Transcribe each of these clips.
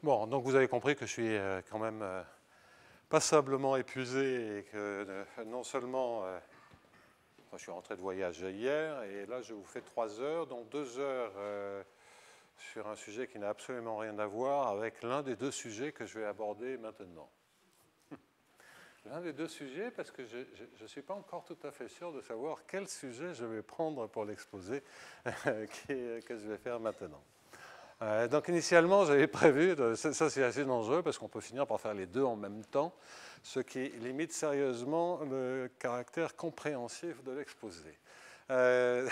Bon, donc vous avez compris que je suis quand même passablement épuisé et que non seulement je suis rentré de voyage hier et là je vous fais 3 heures, donc 2 heures sur un sujet qui n'a absolument rien à voir avec l'un des deux sujets que je vais aborder maintenant. L'un des deux sujets parce que je ne suis pas encore tout à fait sûr de savoir quel sujet je vais prendre pour l'exposé que je vais faire maintenant. Donc initialement, j'avais prévu, ça c'est assez dangereux parce qu'on peut finir par faire les deux en même temps, ce qui limite sérieusement le caractère compréhensif de l'exposé. Moi,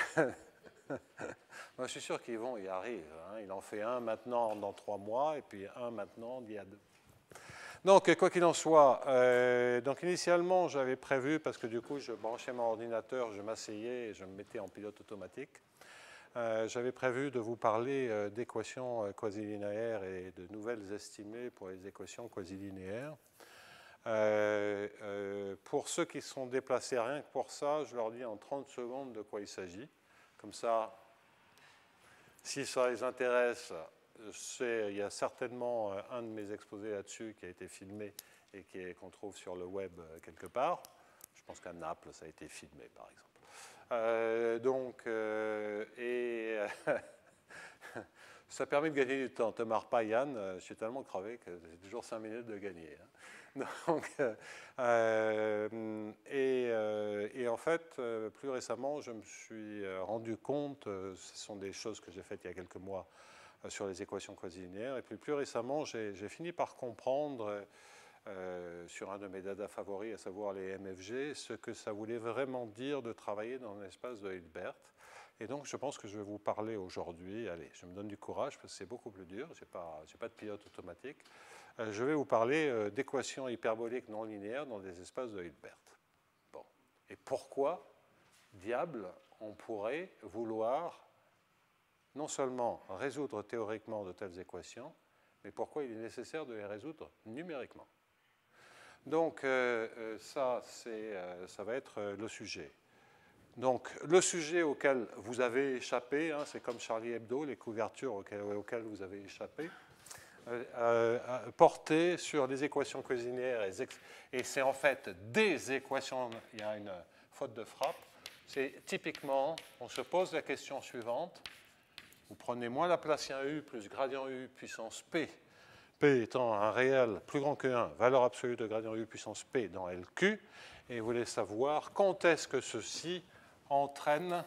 je suis sûr qu'Yvon y arrive. Hein. Il en fait un maintenant dans 3 mois et puis un maintenant d'il y a 2. Donc, quoi qu'il en soit, donc initialement, j'avais prévu, parce que du coup, je branchais mon ordinateur, je m'asseyais et je me mettais en pilote automatique. J'avais prévu de vous parler d'équations quasi-linéaires et de nouvelles estimées pour les équations quasi-linéaires. Pour ceux qui sont déplacés rien que pour ça, je leur dis en 30 secondes de quoi il s'agit. Comme ça, si ça les intéresse, il y a certainement un de mes exposés là-dessus qui a été filmé et qu'on trouve sur le web quelque part. Je pense qu'à Naples, ça a été filmé, par exemple. Ça permet de gagner du temps. Te marre pas, Yann, je suis tellement crevé que j'ai toujours 5 minutes de gagner. Hein. Donc, et en fait, plus récemment, je me suis rendu compte, ce sont des choses que j'ai faites il y a quelques mois sur les équations quasi-linéaires, et puis plus récemment, j'ai fini par comprendre sur un de mes dada favoris, à savoir les MFG, ce que ça voulait vraiment dire de travailler dans un espace de Hilbert. Et donc, je pense que je vais vous parler aujourd'hui. Allez, je me donne du courage parce que c'est beaucoup plus dur. Je n'ai pas de pilote automatique. Je vais vous parler d'équations hyperboliques non linéaires dans des espaces de Hilbert. Bon. Et pourquoi, diable, on pourrait vouloir non seulement résoudre théoriquement de telles équations, mais pourquoi il est nécessaire de les résoudre numériquement. Donc, ça va être le sujet. Donc, le sujet auquel vous avez échappé, hein, c'est comme Charlie Hebdo, les couvertures auxquelles vous avez échappé, porté sur les équations quasi-linéaires, et c'est en fait des équations, il y a une faute de frappe, c'est typiquement, on se pose la question suivante, vous prenez moins Laplacien U plus gradient U puissance P, P étant un réel plus grand que 1, valeur absolue de gradient U puissance P dans LQ, et vous voulez savoir quand est-ce que ceci entraîne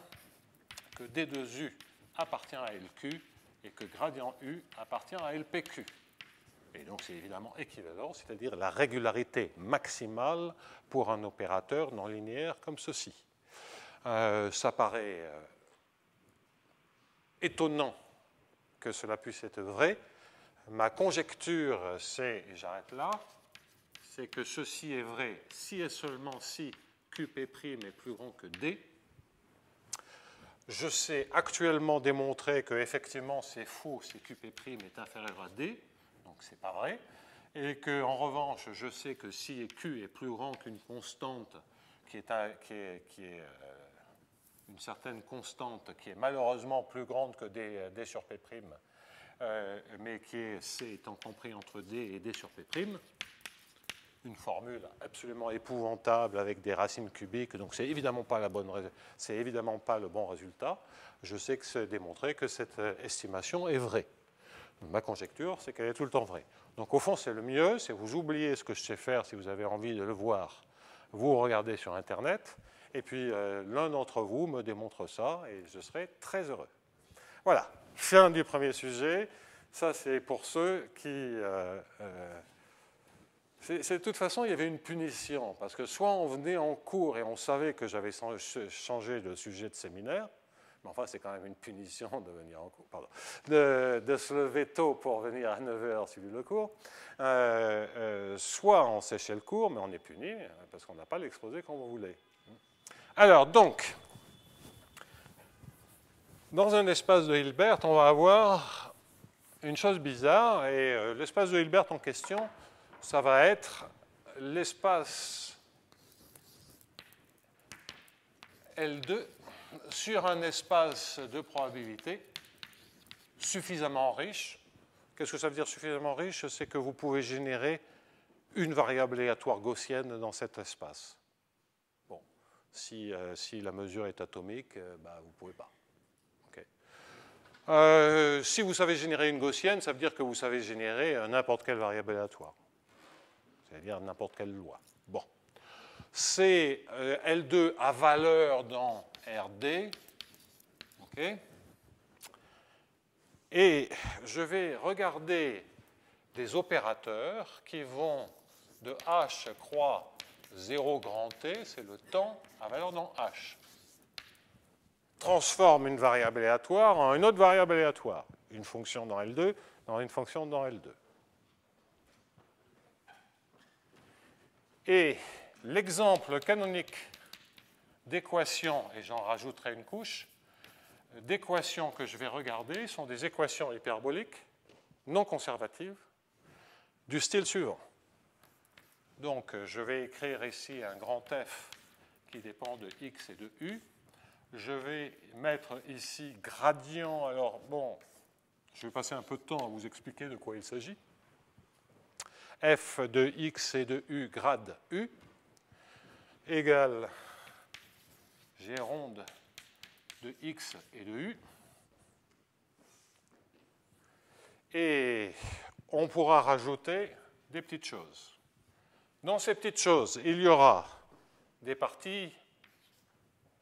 que D2U appartient à LQ et que gradient U appartient à LPQ. Et donc c'est évidemment équivalent, c'est-à-dire la régularité maximale pour un opérateur non linéaire comme ceci. Ça paraît étonnant que cela puisse être vrai. Ma conjecture, c'est, et j'arrête là, c'est que ceci est vrai si et seulement si QP' est plus grand que D. Je sais actuellement démontrer qu'effectivement c'est faux si QP' est inférieur à D, donc c'est pas vrai, et qu'en revanche, je sais que si Q est plus grand qu'une constante qui est une certaine constante qui est malheureusement plus grande que D sur P', mais qui est C étant compris entre D et D sur P', une formule absolument épouvantable avec des racines cubiques, donc c'est évidemment pas le bon résultat. Je sais que c'est démontré que cette estimation est vraie. Ma conjecture, c'est qu'elle est tout le temps vraie. Donc au fond, c'est le mieux, c'est vous oubliez ce que je sais faire si vous avez envie de le voir. Vous regardez sur Internet, et puis l'un d'entre vous me démontre ça, et je serai très heureux. Voilà, fin du premier sujet. Ça, c'est pour ceux qui... de toute façon, il y avait une punition, parce que soit on venait en cours et on savait que j'avais changé de sujet de séminaire, mais enfin, c'est quand même une punition de venir en cours, pardon, de se lever tôt pour venir à 9h suivre le cours, soit on séchait le cours, mais on est puni, parce qu'on n'a pas l'exposé qu'on voulait. Alors, donc, dans un espace de Hilbert, on va avoir une chose bizarre, et l'espace de Hilbert en question, ça va être l'espace L2 sur un espace de probabilité suffisamment riche, Qu'est-ce que ça veut dire suffisamment riche? C'est que vous pouvez générer une variable aléatoire gaussienne dans cet espace. Bon, si la mesure est atomique, vous ne pouvez pas. Okay. Si vous savez générer une gaussienne, ça veut dire que vous savez générer n'importe quelle variable aléatoire. C'est-à-dire n'importe quelle loi. Bon. C'est L2 à valeur dans RD. Okay. Et je vais regarder des opérateurs qui vont de H croix 0 grand T, c'est le temps à valeur dans H. Transforme une variable aléatoire en une autre variable aléatoire. Une fonction dans L2 dans une fonction dans L2. Et l'exemple canonique d'équation, et j'en rajouterai une couche, d'équations que je vais regarder sont des équations hyperboliques non conservatives du style suivant. Donc, je vais écrire ici un grand F qui dépend de x et de u. Je vais mettre ici gradient. Alors, bon, je vais passer un peu de temps à vous expliquer de quoi il s'agit. F de x et de u grade u égale g ronde de x et de u. Et on pourra rajouter des petites choses. Dans ces petites choses, il y aura des parties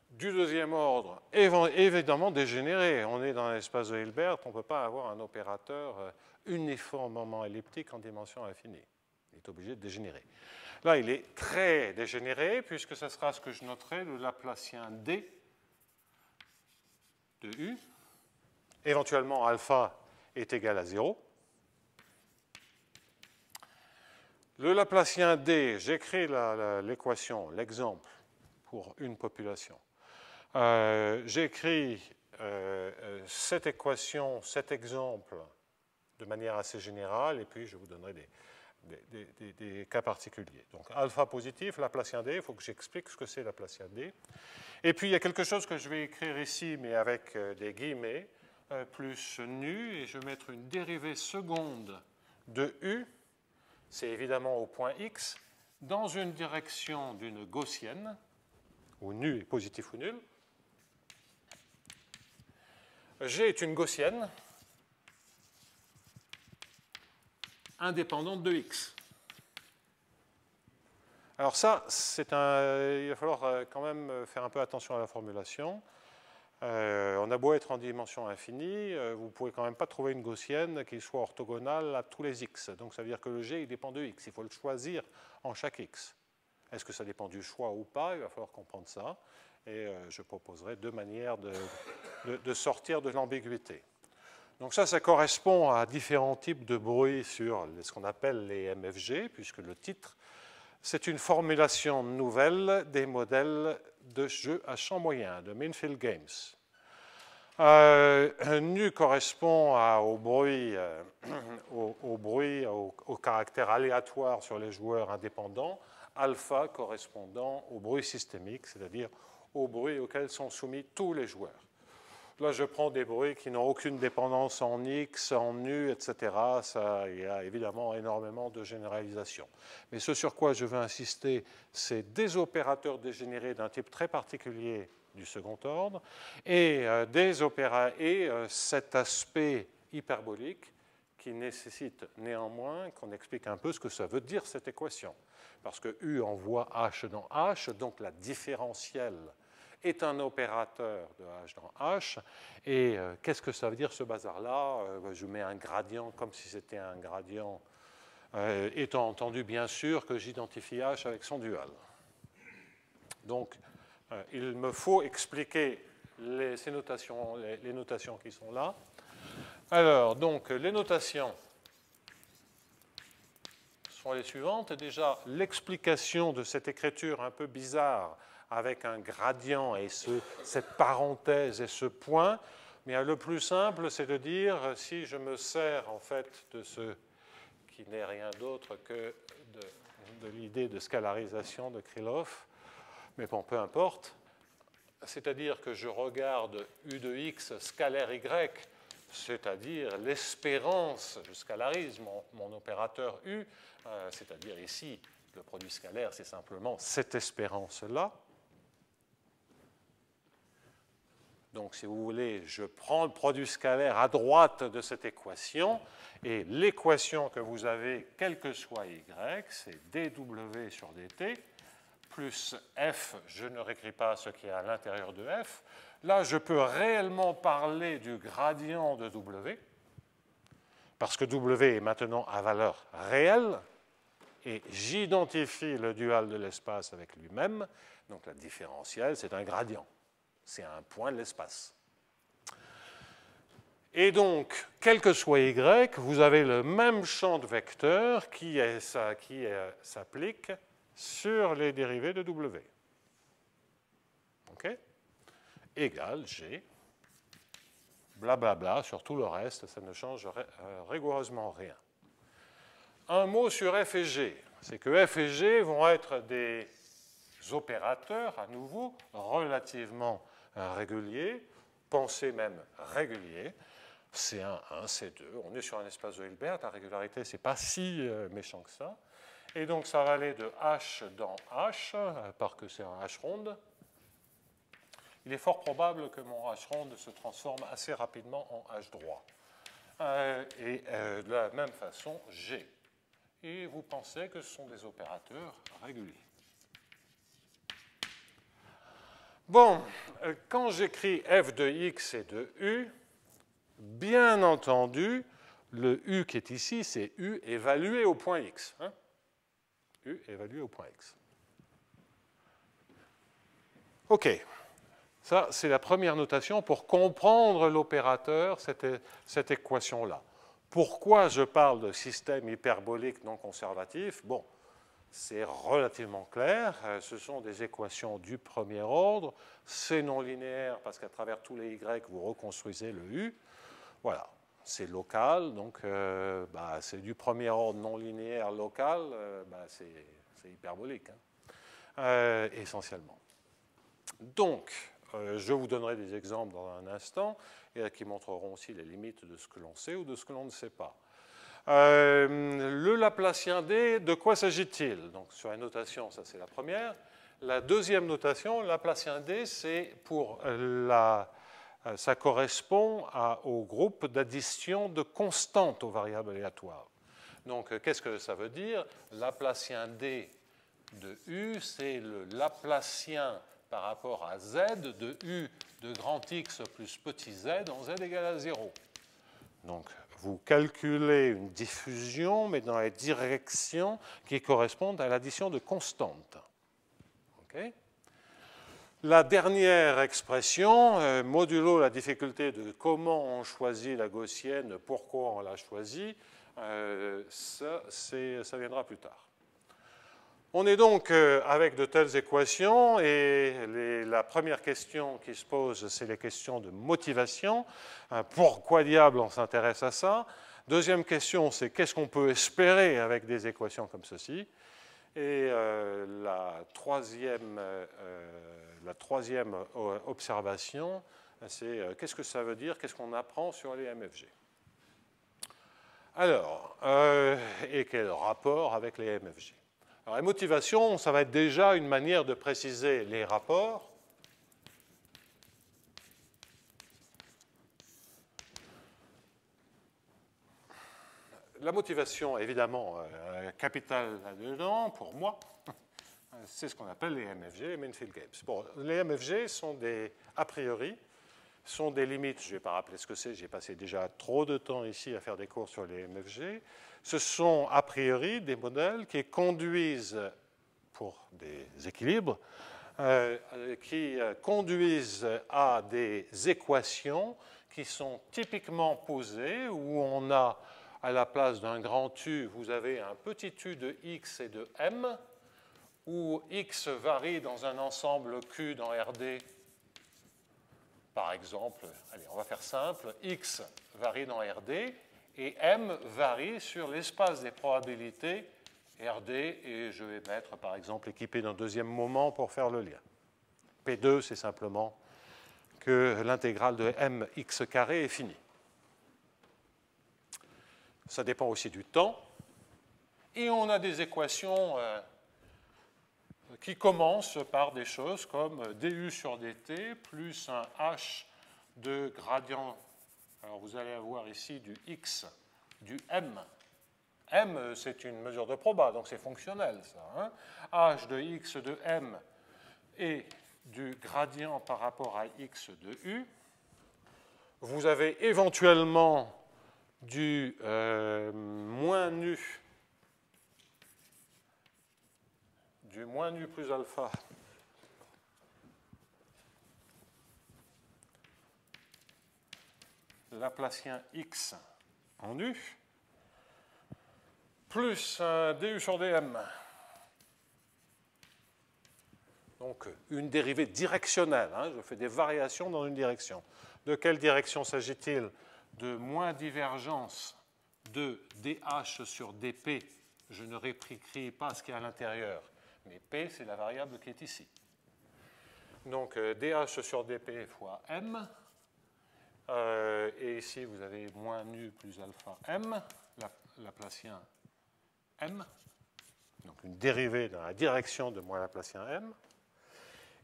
du deuxième ordre, évidemment dégénérées. On est dans l'espace de Hilbert, on ne peut pas avoir un opérateur uniformément elliptique en dimension infinie. Il est obligé de dégénérer. Là, il est très dégénéré, puisque ce sera ce que je noterai, le Laplacien D de U. Éventuellement, alpha est égal à 0. Le Laplacien D, j'écris l'équation, l'exemple, pour une population. J'écris cette équation, cet exemple, de manière assez générale, et puis je vous donnerai des cas particuliers. Donc, alpha positif, Laplacien D, il faut que j'explique ce que c'est Laplacien D. Et puis, il y a quelque chose que je vais écrire ici, mais avec des guillemets, plus nu, et je vais mettre une dérivée seconde de U, c'est évidemment au point X, dans une direction d'une gaussienne, où nu est positif ou nul. G est une gaussienne indépendante de X. Alors ça, il va falloir quand même faire un peu attention à la formulation. On a beau être en dimension infinie, vous ne pouvez quand même pas trouver une gaussienne qui soit orthogonale à tous les x. Donc ça veut dire que le G il dépend de x, il faut le choisir en chaque x. Est-ce que ça dépend du choix ou pas? Il va falloir comprendre ça. Et je proposerai deux manières de sortir de l'ambiguïté. Donc ça correspond à différents types de bruit sur ce qu'on appelle les MFG, puisque le titre, c'est une formulation nouvelle des modèles de jeux à champ moyen, de Minfield Games. Nu correspond au bruit, au caractère aléatoire sur les joueurs indépendants, alpha correspondant au bruit systémique, c'est-à-dire au bruit auquel sont soumis tous les joueurs. Là, je prends des bruits qui n'ont aucune dépendance en X, en nu, etc. Il y a évidemment énormément de généralisation. Mais ce sur quoi je veux insister, c'est des opérateurs dégénérés d'un type très particulier du second ordre et cet aspect hyperbolique qui nécessite néanmoins qu'on explique un peu ce que ça veut dire cette équation. Parce que U envoie H dans H, donc la différentielle est un opérateur de H dans H. Et qu'est-ce que ça veut dire ce bazar-là? Je mets un gradient comme si c'était un gradient, étant entendu bien sûr que j'identifie H avec son dual. Donc, il me faut expliquer les notations qui sont là. Alors, donc, les notations sont les suivantes. Déjà, l'explication de cette écriture un peu bizarre avec un gradient et cette parenthèse et ce point, mais le plus simple, c'est de dire, si je me sers en fait de ce qui n'est rien d'autre que de l'idée de scalarisation de Krylov, mais bon, peu importe, c'est-à-dire que je regarde U de x scalaire y c'est-à-dire l'espérance jusqu'à l'arisme, mon opérateur U, c'est-à-dire ici, le produit scalaire, c'est simplement cette espérance-là. Donc, si vous voulez, je prends le produit scalaire à droite de cette équation, et l'équation que vous avez, quel que soit y, c'est dw sur dt, plus f, je ne réécris pas ce qui est à l'intérieur de f. Là, je peux réellement parler du gradient de w, parce que w est maintenant à valeur réelle, et j'identifie le dual de l'espace avec lui-même, donc la différentielle, c'est un gradient. C'est un point de l'espace. Et donc, quel que soit y, vous avez le même champ de vecteurs qui s'applique sur les dérivés de w. OK? Égal g, blablabla, sur tout le reste, ça ne change rigoureusement rien. Un mot sur f et g, c'est que f et g vont être des opérateurs, à nouveau, relativement réguliers, pensez même réguliers, C1, 1, C2, on est sur un espace de Hilbert, la régularité, ce n'est pas si méchant que ça. Et donc, ça va aller de H dans H, parce que c'est un H ronde. Il est fort probable que mon H ronde se transforme assez rapidement en H droit. Et de la même façon, G. Et vous pensez que ce sont des opérateurs réguliers. Bon, quand j'écris f de x et de u, bien entendu, le u qui est ici, c'est u évalué au point x. Hein? U évalué au point x. OK. Ça, c'est la première notation pour comprendre l'opérateur, cette équation-là. Pourquoi je parle de système hyperbolique non conservatif? Bon, c'est relativement clair. Ce sont des équations du premier ordre. C'est non linéaire parce qu'à travers tous les y, vous reconstruisez le u. Voilà, c'est local, donc c'est du premier ordre non linéaire local, c'est hyperbolique, hein, essentiellement. Donc, je vous donnerai des exemples dans un instant qui montreront aussi les limites de ce que l'on sait ou de ce que l'on ne sait pas. Le Laplacien D, de quoi s'agit-il? Donc, sur la notation, ça c'est la première. La deuxième notation, Laplacien D, c'est pour ça correspond au groupe d'addition de constantes aux variables aléatoires. Donc, qu'est-ce que ça veut dire? Laplacien D de U, c'est le Laplacien par rapport à Z de U de grand X plus petit z en Z égale à 0. Donc, vous calculez une diffusion, mais dans les directions qui correspondent à l'addition de constantes. Okay? La dernière expression, modulo la difficulté de comment on choisit la gaussienne, pourquoi on l'a choisie, ça viendra plus tard. On est donc avec de telles équations et la première question qui se pose, c'est les questions de motivation. Pourquoi diable on s'intéresse à ça? Deuxième question, c'est qu'est-ce qu'on peut espérer avec des équations comme ceci? Et la troisième observation, c'est qu'est-ce que ça veut dire? Qu'est-ce qu'on apprend sur les MFG? Alors, et quel rapport avec les MFG? Alors, la motivation, ça va être déjà une manière de préciser les rapports. La motivation, évidemment, capitale là-dedans, pour moi, c'est ce qu'on appelle les MFG, les Mansfield-Gabes. Bon, les MFG sont des, a priori, sont des limites, je ne vais pas rappeler ce que c'est, j'ai passé déjà trop de temps ici à faire des cours sur les MFG. Ce sont a priori des modèles qui conduisent, pour des équilibres, qui conduisent à des équations qui sont typiquement posées, où on a, à la place d'un grand U, vous avez un petit u de x et de m, où x varie dans un ensemble Q dans RD. Par exemple, allez, on va faire simple, x varie dans RD, et m varie sur l'espace des probabilités RD, et je vais mettre, par exemple, équipé d'un deuxième moment pour faire le lien. P2, c'est simplement que l'intégrale de mx carré est finie. ça dépend aussi du temps. Et on a des équations qui commencent par des choses comme du sur dt plus un h de gradient. Alors vous allez avoir ici du x, du m. M, c'est une mesure de proba, donc c'est fonctionnel, ça. Hein. H de x de m et du gradient par rapport à x de u. Vous avez éventuellement du moins nu plus alpha laplacien x en u plus du sur dm. Donc une dérivée directionnelle. Hein, je fais des variations dans une direction. De quelle direction s'agit-il? De moins divergence de dH sur dp. Je ne réécris pas ce qui est à l'intérieur, mais p, c'est la variable qui est ici. Donc dH sur dp fois m. Et ici, vous avez moins nu plus alpha m, laplacien m. Donc une dérivée dans la direction de moins laplacien m.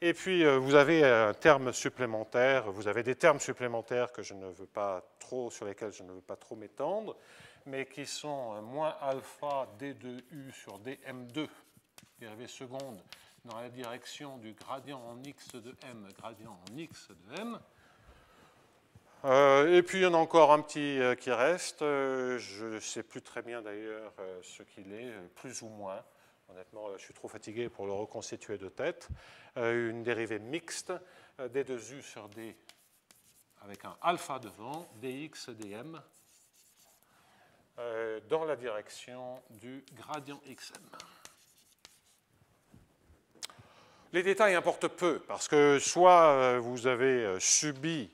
Et puis, vous avez un terme supplémentaire, vous avez des termes supplémentaires que je ne veux pas trop, sur lesquels je ne veux pas trop m'étendre, mais qui sont moins alpha d de u sur dm2, dérivée seconde, dans la direction du gradient en x de m, gradient en x de m. Et puis, il y en a encore un petit qui reste. Je ne sais plus très bien d'ailleurs ce qu'il est, plus ou moins. Honnêtement, je suis trop fatigué pour le reconstituer de tête. Une dérivée mixte, d2u sur d, avec un alpha devant, dx dm, dans la direction du gradient xm. Les détails importent peu, parce que soit vous avez subi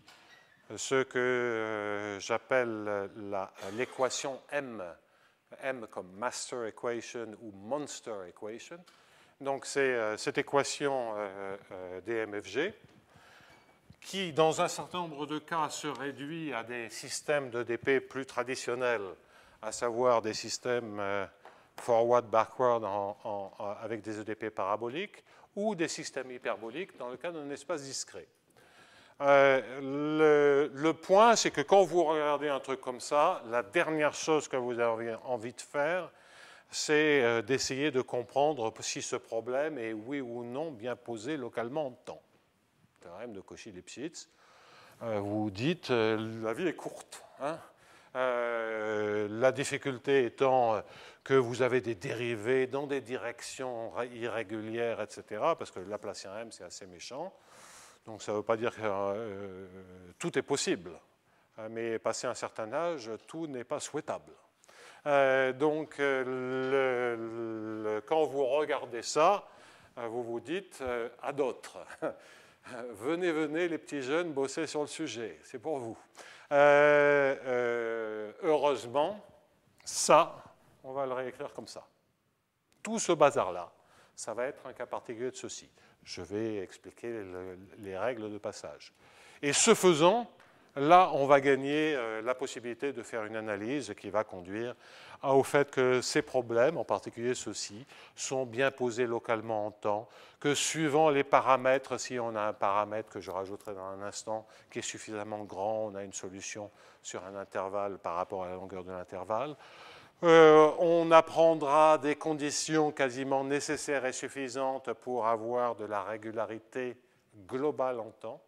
ce que j'appelle l'équation M comme master equation ou monster equation. Donc c'est cette équation dmfg qui, dans un certain nombre de cas, se réduit à des systèmes de dp plus traditionnels, à savoir des systèmes forward-backward avec des EDP paraboliques ou des systèmes hyperboliques dans le cas d'un espace discret. Le point, c'est que quand vous regardez un truc comme ça, la dernière chose que vous avez envie de faire, c'est d'essayer de comprendre si ce problème est oui ou non bien posé localement en temps. Théorème de Cauchy-Lipschitz. Vous dites, la vie est courte. Hein, la difficulté étant que vous avez des dérivés dans des directions irrégulières, etc., parce que le Laplacien M, c'est assez méchant. Donc ça ne veut pas dire que tout est possible, mais passé un certain âge, tout n'est pas souhaitable. Donc quand vous regardez ça, vous vous dites à d'autres, venez, venez les petits jeunes bosser sur le sujet, c'est pour vous. Heureusement, ça, on va le réécrire comme ça. Tout ce bazar-là, ça va être un cas particulier de ceci. Je vais expliquer les règles de passage. Et ce faisant, là, on va gagner la possibilité de faire une analyse qui va conduire au fait que ces problèmes, en particulier ceux-ci, sont bien posés localement en temps, que suivant les paramètres, si on a un paramètre que je rajouterai dans un instant qui est suffisamment grand, on a une solution sur un intervalle par rapport à la longueur de l'intervalle. On apprendra des conditions quasiment nécessaires et suffisantes pour avoir de la régularité globale en temps,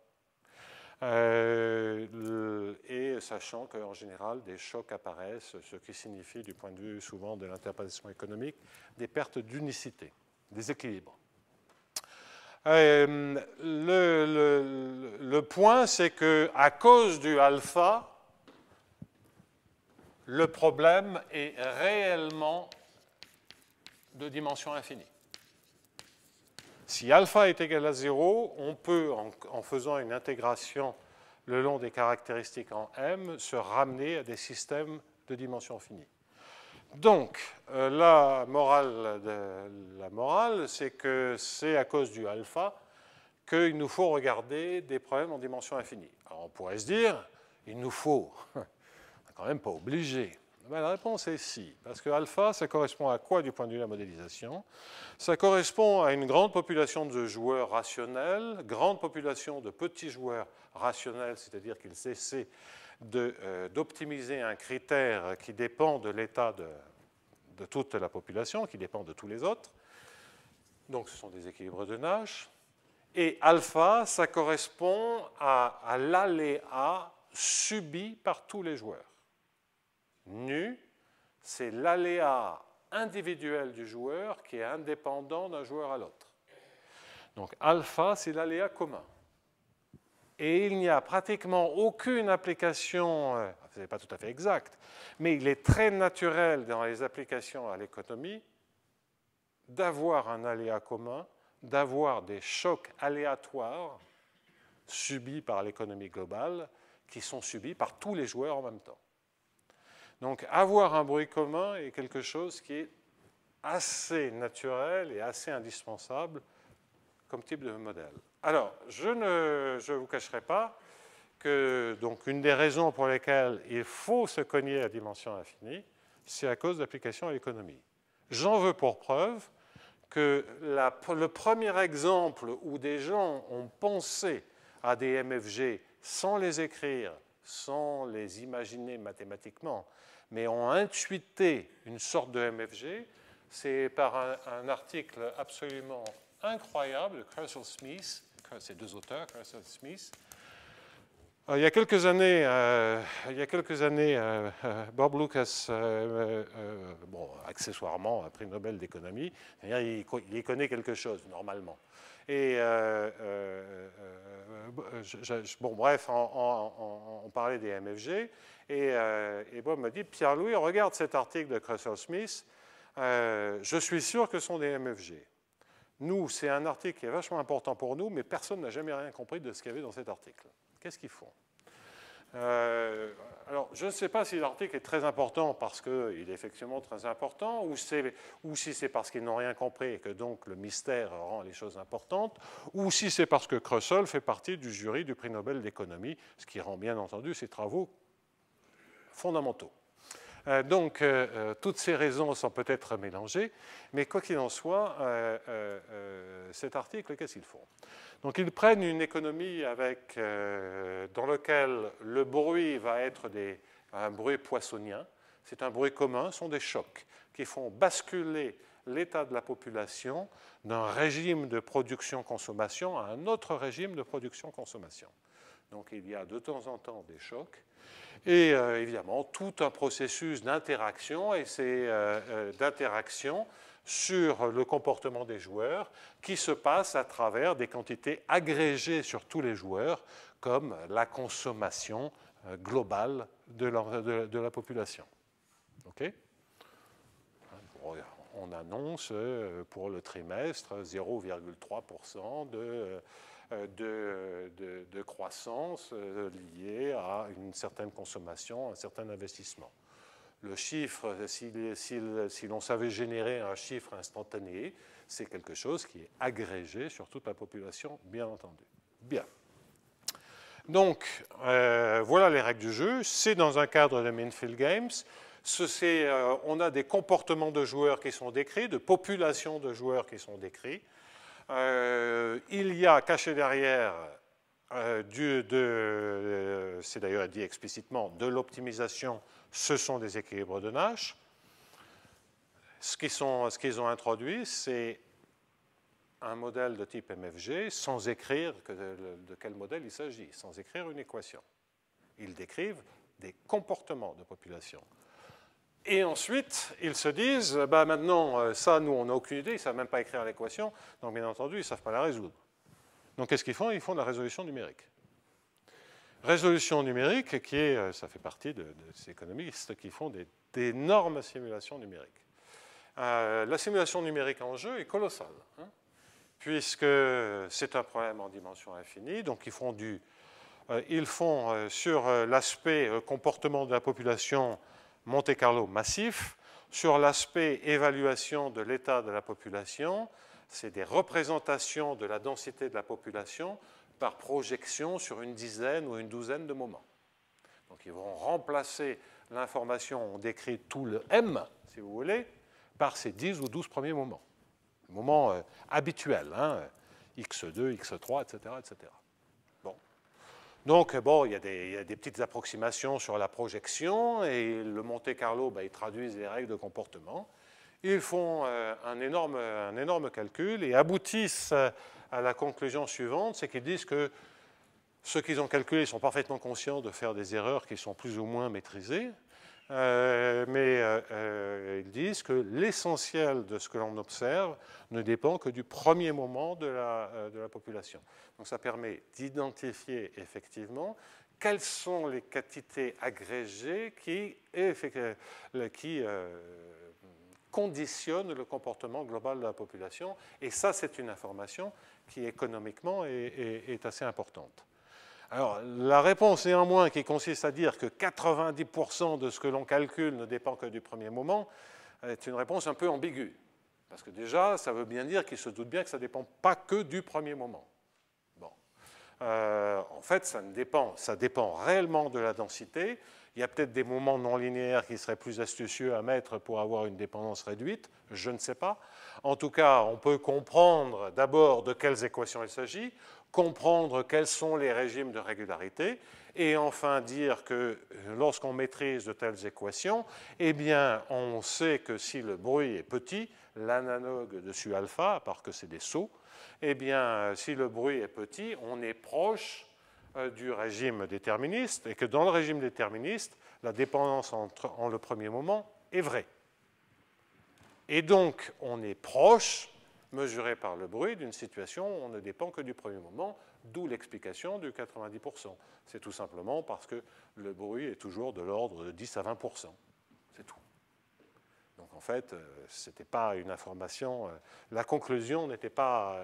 et sachant qu'en général, des chocs apparaissent, ce qui signifie, du point de vue souvent de l'interprétation économique, des pertes d'unicité, des équilibres. Le point, c'est qu'à cause du alpha, le problème est réellement de dimension infinie. Si alpha est égal à 0, on peut, en faisant une intégration le long des caractéristiques en M, se ramener à des systèmes de dimension infinie. Donc, la morale, c'est que c'est à cause du alpha qu'il nous faut regarder des problèmes en dimension infinie. Alors, on pourrait se dire, il nous faut... quand même pas obligé. Ben, la réponse est si, parce que alpha, ça correspond à quoi du point de vue de la modélisation? Ça correspond à une grande population de joueurs rationnels, grande population de petits joueurs rationnels, c'est-à-dire qu'ils essaient d'optimiser un critère qui dépend de l'état de toute la population, qui dépend de tous les autres. Donc ce sont des équilibres de Nash. Et alpha, ça correspond à l'aléa subi par tous les joueurs. Nu, c'est l'aléa individuel du joueur qui est indépendant d'un joueur à l'autre. Donc alpha, c'est l'aléa commun. Et il n'y a pratiquement aucune application, ce n'est pas tout à fait exact, mais il est très naturel dans les applications à l'économie d'avoir un aléa commun, d'avoir des chocs aléatoires subis par l'économie globale qui sont subis par tous les joueurs en même temps. Donc avoir un bruit commun est quelque chose qui est assez naturel et assez indispensable comme type de modèle. Alors, je ne vous cacherai pas que donc, une des raisons pour lesquelles il faut se cogner à dimension infinie, c'est à cause d'applications à l'économie. J'en veux pour preuve que le premier exemple où des gens ont pensé à des MFG sans les écrire, sans les imaginer mathématiquement, mais ont intuité une sorte de MFG, c'est par un article absolument incroyable de Kersel-Smith, ces deux auteurs, Kersel-Smith. Il y a quelques années, Bob Lucas, bon, accessoirement, a prix Nobel d'économie, il y connaît quelque chose, normalement. Et, bon, bref, on parlait des MFG, et Bob me dit, Pierre-Louis, regarde cet article de Kersel-Smith, je suis sûr que ce sont des MFG. Nous, c'est un article qui est vachement important pour nous, mais personne n'a jamais rien compris de ce qu'il y avait dans cet article. Qu'est-ce qu'ils font? Alors, je ne sais pas si l'article est très important parce qu'il est effectivement très important, ou si c'est parce qu'ils n'ont rien compris et que donc le mystère rend les choses importantes, ou si c'est parce que Kersel fait partie du jury du prix Nobel d'économie, ce qui rend bien entendu ses travaux fondamentaux. Donc, toutes ces raisons sont peut-être mélangées, mais quoi qu'il en soit, cet article, qu'est-ce qu'ils font? Donc, ils prennent une économie dans laquelle le bruit va être un bruit poissonien, c'est un bruit commun, ce sont des chocs qui font basculer l'état de la population d'un régime de production-consommation à un autre régime de production-consommation. Donc, il y a de temps en temps des chocs. Et évidemment, tout un processus d'interaction, et c'est d'interaction sur le comportement des joueurs qui se passe à travers des quantités agrégées sur tous les joueurs, comme la consommation globale de la population. OK ? On annonce pour le trimestre 0,3% de croissance liée à une certaine consommation, un certain investissement. Le chiffre, si l'on savait générer un chiffre instantané, c'est quelque chose qui est agrégé sur toute la population, bien entendu. Bien. Donc, voilà les règles du jeu. C'est dans un cadre de Minfield Games. On a des comportements de joueurs qui sont décrits, de populations de joueurs qui sont décrits. Il y a caché derrière, c'est d'ailleurs dit explicitement, de l'optimisation, ce sont des équilibres de Nash. Ce qu'ils ont introduit, c'est un modèle de type MFG sans écrire de quel modèle il s'agit, sans écrire une équation. Ils décrivent des comportements de population. Et ensuite, ils se disent, bah maintenant, ça, nous, on n'a aucune idée, ils ne savent même pas écrire l'équation, donc bien entendu, ils ne savent pas la résoudre. Donc qu'est-ce qu'ils font? Ils font de la résolution numérique. Résolution numérique qui est, ça fait partie de ces économistes qui font d'énormes simulations numériques. La simulation numérique en jeu est colossale, hein, puisque c'est un problème en dimension infinie, donc ils font sur l'aspect comportement de la population Monte Carlo massif, sur l'aspect évaluation de l'état de la population, c'est des représentations de la densité de la population par projection sur une dizaine ou une douzaine de moments. Donc ils vont remplacer l'information, on décrit tout le M, si vous voulez, par ces 10 ou 12 premiers moments. Moments habituels, hein, x2, x3, etc., etc. Bon. Donc, bon, il y a des petites approximations sur la projection, et le Monte-Carlo, ils traduisent les règles de comportement. Ils font un énorme calcul et aboutissent à la conclusion suivante, c'est qu'ils disent que ceux qu'ils ont calculés sont parfaitement conscients de faire des erreurs qui sont plus ou moins maîtrisées, mais ils disent que l'essentiel de ce que l'on observe ne dépend que du premier moment de la population. Donc ça permet d'identifier effectivement quelles sont les quantités agrégées qui conditionnent le comportement global de la population. Et ça, c'est une information qui économiquement est assez importante. Alors, la réponse néanmoins qui consiste à dire que 90% de ce que l'on calcule ne dépend que du premier moment est une réponse un peu ambiguë. Parce que déjà, ça veut bien dire qu'il se doute bien que ça ne dépend pas que du premier moment. Bon. En fait, ça dépend réellement de la densité. Il y a peut-être des moments non linéaires qui seraient plus astucieux à mettre pour avoir une dépendance réduite, je ne sais pas. En tout cas, on peut comprendre d'abord de quelles équations il s'agit, comprendre quels sont les régimes de régularité, et enfin dire que lorsqu'on maîtrise de telles équations, eh bien, on sait que si le bruit est petit, l'analogue de su alpha, à part que c'est des sauts, eh bien, si le bruit est petit, on est proche du régime déterministe, et que dans le régime déterministe, la dépendance en le premier moment est vraie. Et donc, on est proche, mesuré par le bruit, d'une situation où on ne dépend que du premier moment, d'où l'explication du 90%. C'est tout simplement parce que le bruit est toujours de l'ordre de 10 à 20%. C'est tout. Donc, en fait, ce n'était pas une information, la conclusion n'était pas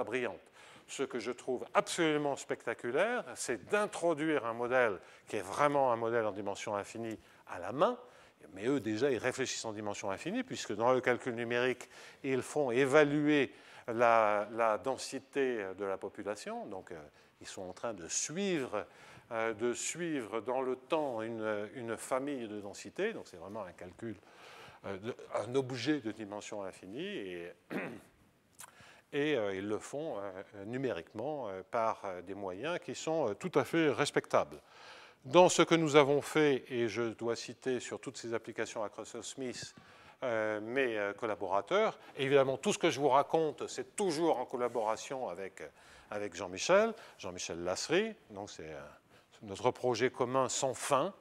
brillante. Ce que je trouve absolument spectaculaire, c'est d'introduire un modèle qui est vraiment un modèle en dimension infinie à la main, mais eux, déjà, ils réfléchissent en dimension infinie, puisque dans le calcul numérique, ils font évaluer la densité de la population. Donc, ils sont en train de suivre dans le temps une famille de densité. Donc, c'est vraiment un calcul, un objet de dimension infinie. Et ils le font numériquement par des moyens qui sont tout à fait respectables. Dans ce que nous avons fait, et je dois citer sur toutes ces applications à Crossell-Smith mes collaborateurs, évidemment tout ce que je vous raconte, c'est toujours en collaboration avec Jean-Michel Lasserie, donc c'est notre projet commun sans fin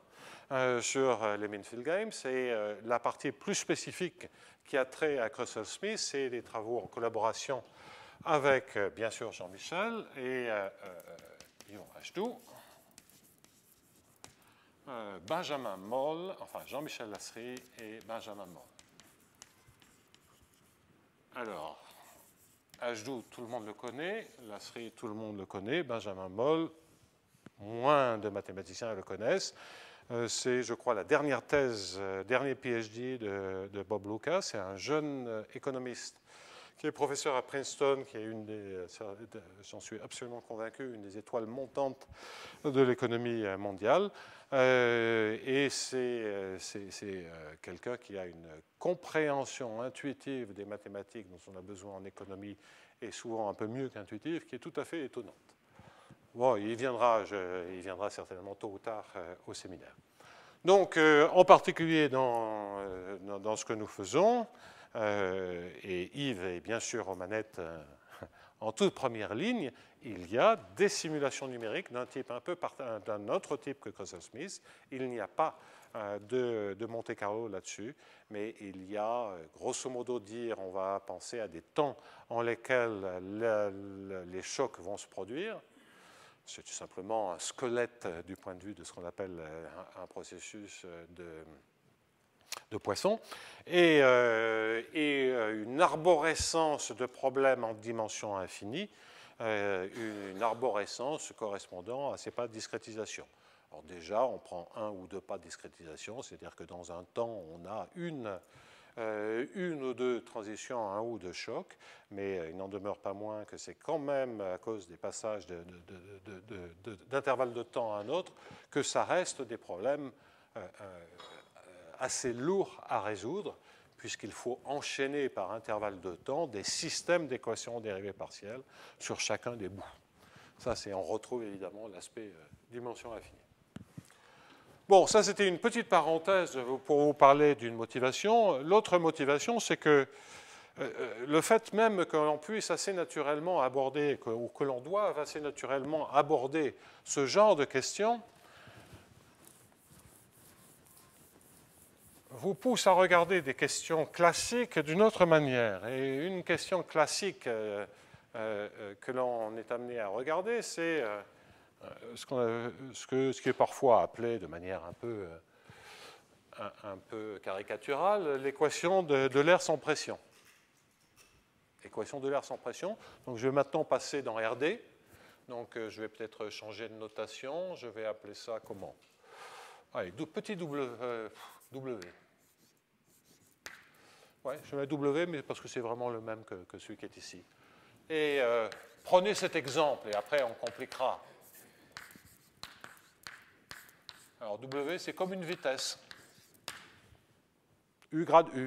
sur les Minfield Games, et la partie plus spécifique qui a trait à Crossell-Smith, c'est les travaux en collaboration avec, bien sûr, Jean-Michel et Yvon Ajdou, Benjamin Moll, enfin Jean-Michel Lasserie et Benjamin Moll. Alors, Ajdou, tout le monde le connaît, Lasserie, tout le monde le connaît, Benjamin Moll, moins de mathématiciens le connaissent. C'est, je crois, la dernière thèse, dernier PhD de Bob Lucas. C'est un jeune économiste qui est professeur à Princeton, qui est une des, j'en suis absolument convaincu, une des étoiles montantes de l'économie mondiale. Et c'est quelqu'un qui a une compréhension intuitive des mathématiques dont on a besoin en économie, et souvent un peu mieux qu'intuitive, qui est tout à fait étonnante. Bon, il viendra certainement tôt ou tard au séminaire. Donc, en particulier dans ce que nous faisons, et Yves est bien sûr aux manettes en toute première ligne, il y a des simulations numériques d'un autre type que Crossell-Smith. Il n'y a pas de Monte-Carlo là-dessus, mais il y a, grosso modo, on va penser à des temps en lesquels les chocs vont se produire. C'est tout simplement un squelette du point de vue de ce qu'on appelle un processus de Poisson, et une arborescence de problèmes en dimension infinie, une arborescence correspondant à ces pas de discrétisation. Alors déjà, on prend un ou deux pas de discrétisation, c'est-à-dire que dans un temps, on a une ou deux transitions, un ou deux chocs, mais il n'en demeure pas moins que c'est quand même à cause des passages d'intervalles de temps à un autre que ça reste des problèmes assez lourd à résoudre, puisqu'il faut enchaîner par intervalle de temps des systèmes d'équations dérivées partielles sur chacun des bouts. Ça, on retrouve évidemment l'aspect dimension infinie. Bon, ça c'était une petite parenthèse pour vous parler d'une motivation. L'autre motivation, c'est que le fait même que l'on puisse assez naturellement aborder, ou que l'on doive assez naturellement aborder ce genre de questions, vous pousse à regarder des questions classiques d'une autre manière. Et une question classique que l'on est amené à regarder, c'est ce qui est parfois appelé de manière un peu caricaturale l'équation de l'air sans pression. Équation de l'air sans pression. Donc je vais maintenant passer dans RD. Donc je vais peut-être changer de notation. Je vais appeler ça comment? Allez, petit W. Ouais, je mets W, mais parce que c'est vraiment le même que celui qui est ici. Et prenez cet exemple, et après on compliquera. Alors W, c'est comme une vitesse. U grade U.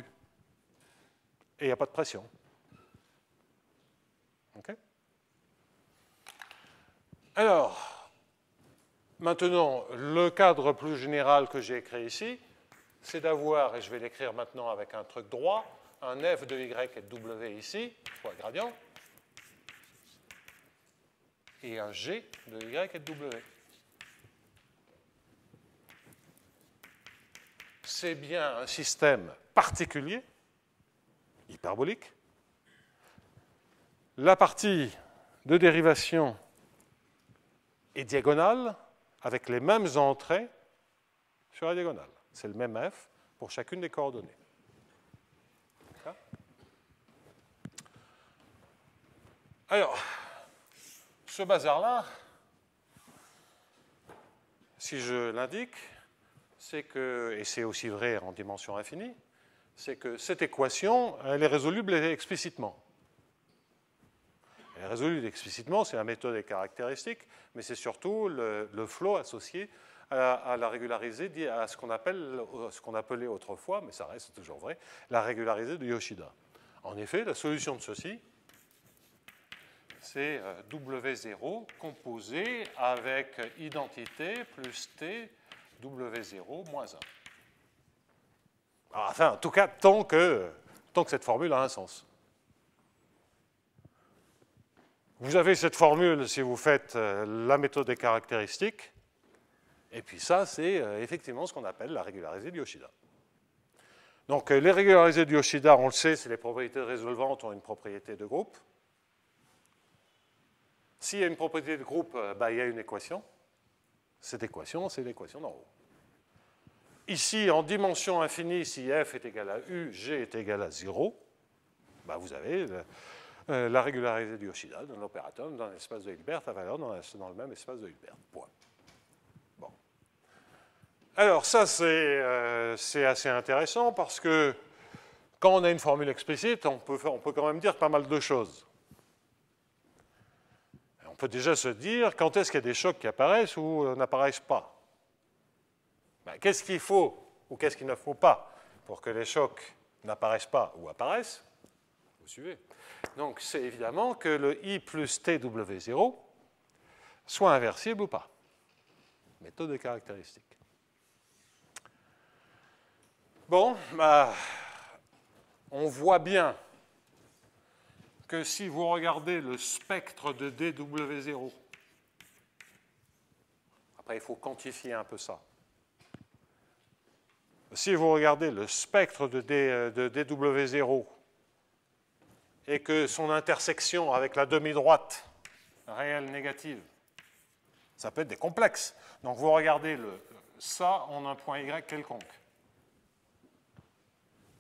Et il n'y a pas de pression. OK? Alors, maintenant, le cadre plus général que j'ai écrit ici, c'est d'avoir, et je vais l'écrire maintenant avec un truc droit, un f de y et de w ici, fois gradient, et un g de y et de w. C'est bien un système particulier, hyperbolique. La partie de dérivation est diagonale, avec les mêmes entrées sur la diagonale. C'est le même f pour chacune des coordonnées. Alors, ce bazar-là, si je l'indique, c'est que, et c'est aussi vrai en dimension infinie, c'est que cette équation, elle est résoluble explicitement. Elle est résolue explicitement, c'est la méthode des caractéristiques, mais c'est surtout le flow associé à la régularisée, à ce qu'on appelait autrefois, mais ça reste toujours vrai, la régularisée de Yoshida. En effet, la solution de ceci, c'est W0 composé avec identité plus T W0 moins 1. Alors, enfin, en tout cas, tant que cette formule a un sens. Vous avez cette formule si vous faites la méthode des caractéristiques, et puis ça, c'est effectivement ce qu'on appelle la régularisée de Yoshida. Donc, les régularisées de Yoshida, on le sait, c'est les propriétés résolvantes ont une propriété de groupe. S'il y a une propriété de groupe, il y a une équation. Cette équation, c'est l'équation d'en haut. Ici, en dimension infinie, si f est égal à u, g est égal à 0, vous avez la régularisée de Yoshida dans l'opérateur, dans l'espace de Hilbert, à valeur dans le même espace de Hilbert. Point. Bon. Alors, ça, c'est assez intéressant parce que quand on a une formule explicite, on peut quand même dire pas mal de choses. On peut déjà se dire quand est-ce qu'il y a des chocs qui apparaissent ou n'apparaissent pas. Qu'est-ce qu'il faut ou qu'est-ce qu'il ne faut pas pour que les chocs n'apparaissent pas ou apparaissent? Vous suivez? Donc, c'est évidemment que le I plus TW0 soit inversible ou pas. Méthode de caractéristiques. Bon, on voit bien que si vous regardez le spectre de dW0, après il faut quantifier un peu ça. Si vous regardez le spectre de dW0 et que son intersection avec la demi-droite réelle négative, ça peut être des complexes. Donc vous regardez ça en un point Y quelconque.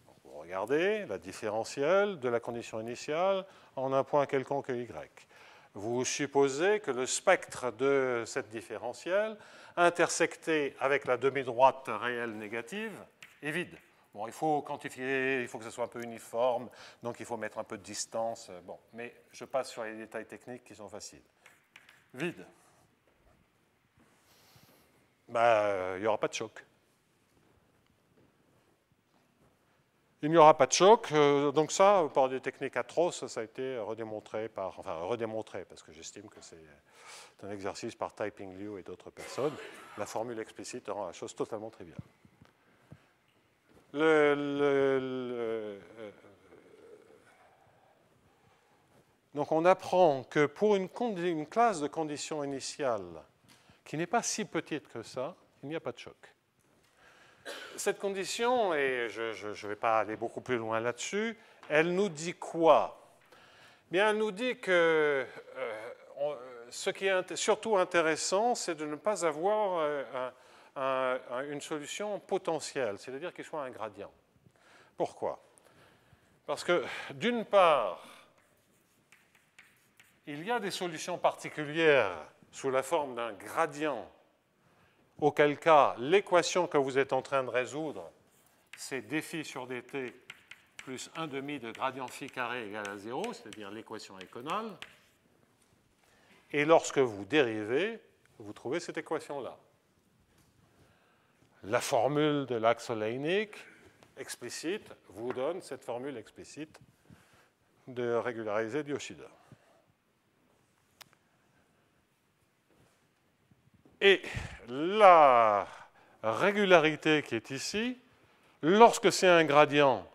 Donc vous regardez la différentielle de la condition initiale en un point quelconque Y. Vous supposez que le spectre de cette différentielle, intersecté avec la demi-droite réelle négative, est vide. Bon, il faut quantifier, il faut que ce soit un peu uniforme, donc il faut mettre un peu de distance. Bon, mais je passe sur les détails techniques qui sont faciles. Vide. Il n'y aura pas de choc. il n'y aura pas de choc. Donc ça, par des techniques atroces, ça a été redémontré parce que j'estime que c'est un exercice par Taiping Liu et d'autres personnes. La formule explicite rend la chose totalement triviale. Donc on apprend que pour une classe de conditions initiales qui n'est pas si petite que ça, il n'y a pas de choc. Cette condition, et je ne vais pas aller beaucoup plus loin là-dessus, elle nous dit quoi? Bien, elle nous dit que ce qui est surtout intéressant, c'est de ne pas avoir une solution potentielle, c'est-à-dire qu'il soit un gradient. Pourquoi? Parce que, d'une part, il y a des solutions particulières sous la forme d'un gradient, auquel cas l'équation que vous êtes en train de résoudre, c'est dφ sur dt plus 1/2 de gradient phi carré égale à 0, c'est-à-dire l'équation éconale. Et lorsque vous dérivez, vous trouvez cette équation-là. La formule de l'axe Oleinik explicite vous donne cette formule explicite de régularisée de Yoshida. Et la régularité qui est ici, lorsque c'est un gradient,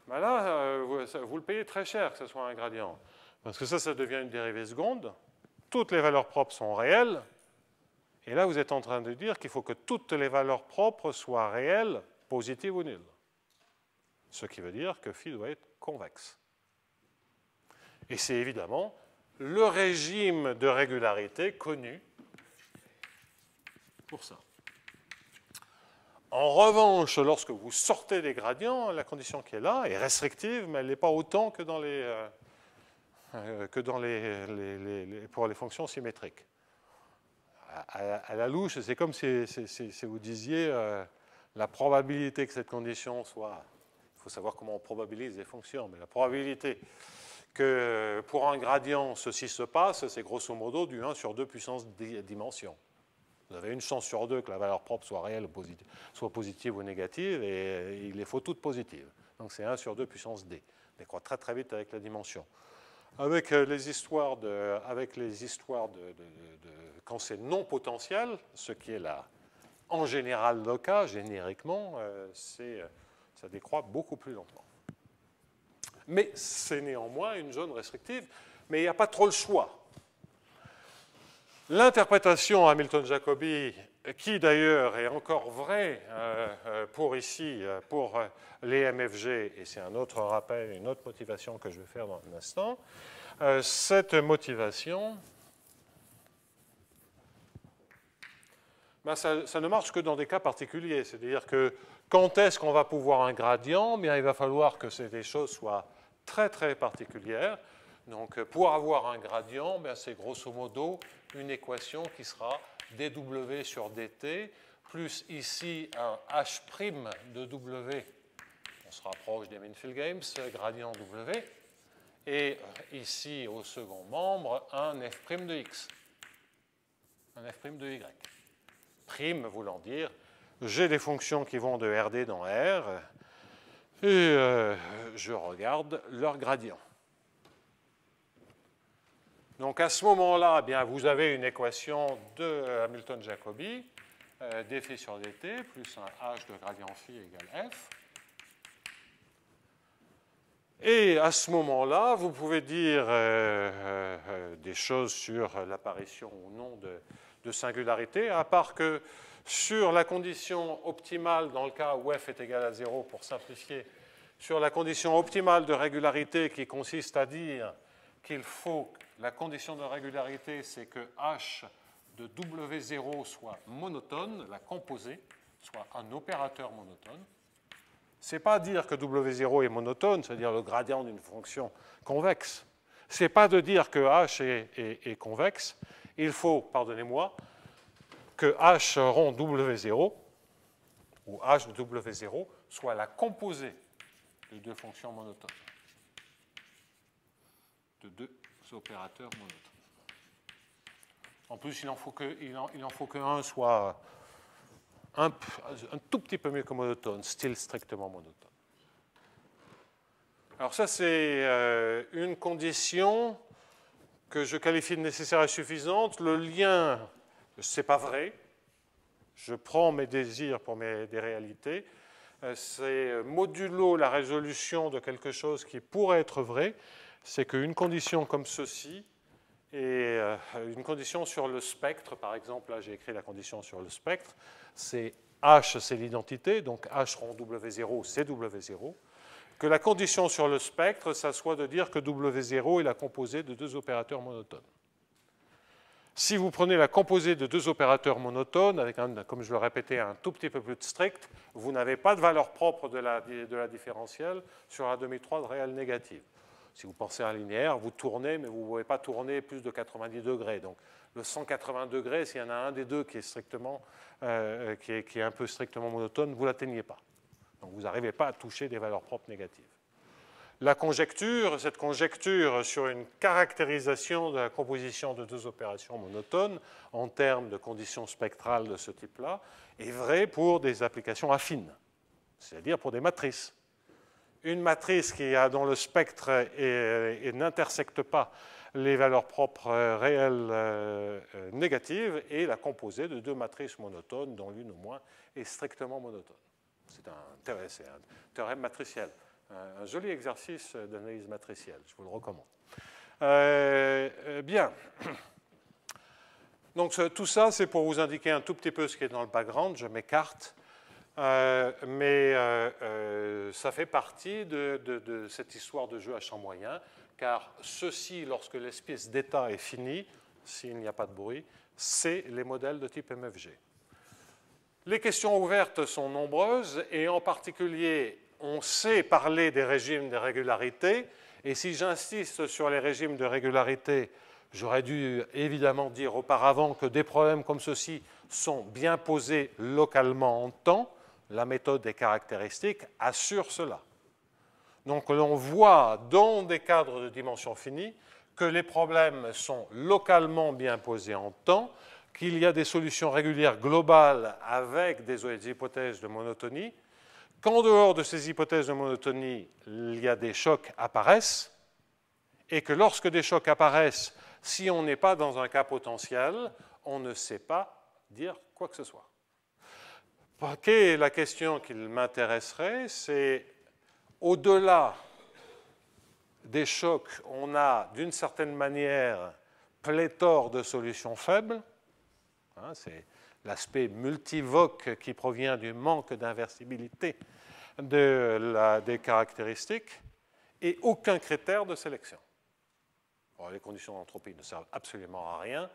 ben là, vous le payez très cher que ce soit un gradient. Parce que ça devient une dérivée seconde. Toutes les valeurs propres sont réelles. Et là, vous êtes en train de dire qu'il faut que toutes les valeurs propres soient réelles, positives ou nulles. Ce qui veut dire que phi doit être convexe. Et c'est évidemment le régime de régularité connu pour ça. En revanche, lorsque vous sortez des gradients, la condition qui est là est restrictive, mais elle n'est pas autant que pour les fonctions symétriques. À la louche, c'est comme si vous disiez la probabilité que cette condition soit... Il faut savoir comment on probabilise les fonctions, mais la probabilité que pour un gradient, ceci se passe, c'est grosso modo du 1 sur 2 puissance dimension. Vous avez une chance sur 2 que la valeur propre soit réelle, soit positive ou négative, et il les faut toutes positives. Donc c'est 1 sur 2 puissance d. On décroît très très vite avec la dimension. Avec les histoires de quand c'est non potentiel, ce qui est là, en général le cas, génériquement, ça décroît beaucoup plus lentement. Mais c'est néanmoins une zone restrictive, mais il n'y a pas trop le choix. L'interprétation Hamilton-Jacobi, qui d'ailleurs est encore vraie pour ici, pour les MFG, et c'est un autre rappel, une autre motivation que je vais faire dans un instant, cette motivation, ben ça ne marche que dans des cas particuliers. C'est-à-dire que quand est-ce qu'on va pouvoir un gradient? Bien, il va falloir que ces choses soient très très particulières. Donc, pour avoir un gradient, c'est grosso modo une équation qui sera dw sur dt, plus ici un h' de w, on se rapproche des Minfield Games, gradient w, et ici, au second membre, un f' de x, un f' de y. Prime voulant dire, j'ai des fonctions qui vont de Rd dans R, et je regarde leur gradient. Donc à ce moment-là, vous avez une équation de Hamilton-Jacobi, dφ sur dt, plus un h de gradient phi égale f. Et à ce moment-là, vous pouvez dire des choses sur l'apparition ou non de singularité, à part que sur la condition optimale, dans le cas où f est égal à 0, pour simplifier, sur la condition optimale de régularité qui consiste à dire qu'il faut, la condition de régularité, c'est que h de W0 soit monotone, la composée, soit un opérateur monotone. Ce n'est pas dire que W0 est monotone, c'est-à-dire le gradient d'une fonction convexe. Ce n'est pas de dire que h est convexe. Il faut, pardonnez-moi, que h rond W0, ou h de W0, soit la composée de deux fonctions monotones, de deux opérateurs monotones. En plus, il en faut que un soit un tout petit peu mieux que monotone, style strictement monotone. Alors ça, c'est une condition que je qualifie de nécessaire et suffisante. Le lien, c'est pas vrai. Je prends mes désirs pour des réalités. C'est modulo la résolution de quelque chose qui pourrait être vrai. C'est qu'une condition comme ceci et une condition sur le spectre, par exemple, là j'ai écrit la condition sur le spectre, c'est H, c'est l'identité, donc H rond W0, c'est W0, que la condition sur le spectre, ça soit de dire que W0 est la composée de deux opérateurs monotones. Si vous prenez la composée de deux opérateurs monotones, avec, comme je le répétais, un tout petit peu plus strict, vous n'avez pas de valeur propre de la différentielle sur la demi-3 de réelle négative. Si vous pensez à un linéaire, vous tournez, mais vous ne pouvez pas tourner plus de 90 degrés. Donc, le 180 degrés, s'il y en a un des deux qui est, strictement, qui est un peu strictement monotone, vous ne l'atteignez pas. Donc, vous n'arrivez pas à toucher des valeurs propres négatives. La conjecture, cette conjecture sur une caractérisation de la composition de deux opérations monotones en termes de conditions spectrales de ce type-là, est vraie pour des applications affines, c'est-à-dire pour des matrices. Une matrice dont le spectre n'intersecte pas les valeurs propres réelles négatives est la composée de deux matrices monotones dont l'une au moins est strictement monotone. C'est un théorème matriciel. Un joli exercice d'analyse matricielle, je vous le recommande. Bien. Donc tout ça, c'est pour vous indiquer un tout petit peu ce qui est dans le background. Je m'écarte. Mais ça fait partie de cette histoire de jeu à champ moyen, car ceci, lorsque l'espèce d'état est finie, s'il n'y a pas de bruit, c'est les modèles de type MFG. Les questions ouvertes sont nombreuses, et en particulier, on sait parler des régimes de régularité, et si j'insiste sur les régimes de régularité, j'aurais dû évidemment dire auparavant que des problèmes comme ceci sont bien posés localement en temps. La méthode des caractéristiques assure cela. Donc l'on voit dans des cadres de dimension finie que les problèmes sont localement bien posés en temps, qu'il y a des solutions régulières globales avec des hypothèses de monotonie, qu'en dehors de ces hypothèses de monotonie, il y a des chocs apparaissent, et que lorsque des chocs apparaissent, si on n'est pas dans un cas potentiel, on ne sait pas dire quoi que ce soit. La question qui m'intéresserait, c'est au-delà des chocs, on a d'une certaine manière pléthore de solutions faibles. C'est l'aspect multivoque qui provient du manque d'inversibilité des caractéristiques et aucun critère de sélection. Alors, les conditions d'entropie ne servent absolument à rien.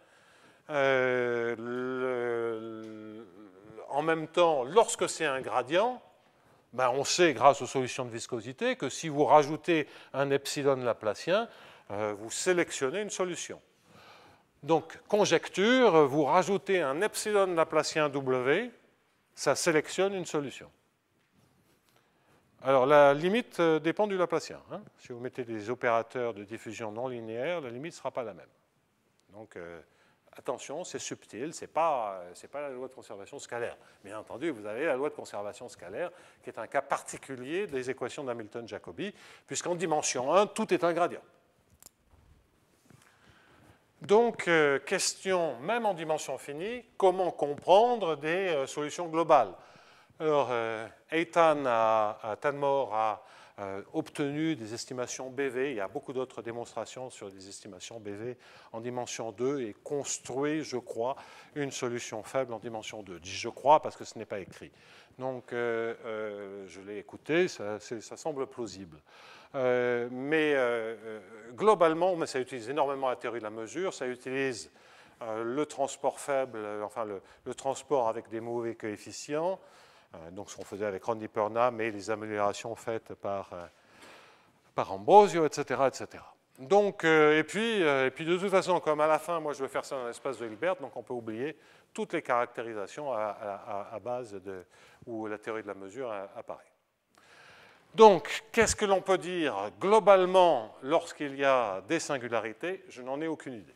En même temps, lorsque c'est un gradient, on sait grâce aux solutions de viscosité que si vous rajoutez un epsilon laplacien, vous sélectionnez une solution. Donc, conjecture, vous rajoutez un epsilon laplacien W, ça sélectionne une solution. Alors, la limite dépend du laplacien. Si vous mettez des opérateurs de diffusion non linéaire, la limite ne sera pas la même. Donc, attention, c'est subtil, ce n'est pas la loi de conservation scalaire. Bien entendu, vous avez la loi de conservation scalaire, qui est un cas particulier des équations d'Hamilton-Jacobi, puisqu'en dimension 1, tout est un gradient. Donc, question, même en dimension finie, comment comprendre des solutions globales? Alors, Tadmor a obtenu des estimations BV. Il y a beaucoup d'autres démonstrations sur des estimations BV en dimension 2 et construit, je crois, une solution faible en dimension 2. Je dis je crois parce que ce n'est pas écrit. Donc, je l'ai écouté, ça semble plausible. Globalement, ça utilise énormément la théorie de la mesure, ça utilise le transport faible, enfin le transport avec des mauvais coefficients, donc ce qu'on faisait avec Randy Perna, mais les améliorations faites par Ambrosio, etc., etc. Donc, et puis de toute façon, comme à la fin, moi je veux faire ça dans l'espace de Hilbert, donc on peut oublier toutes les caractérisations à base où la théorie de la mesure apparaît. Donc, qu'est-ce que l'on peut dire globalement lorsqu'il y a des singularités? Je n'en ai aucune idée.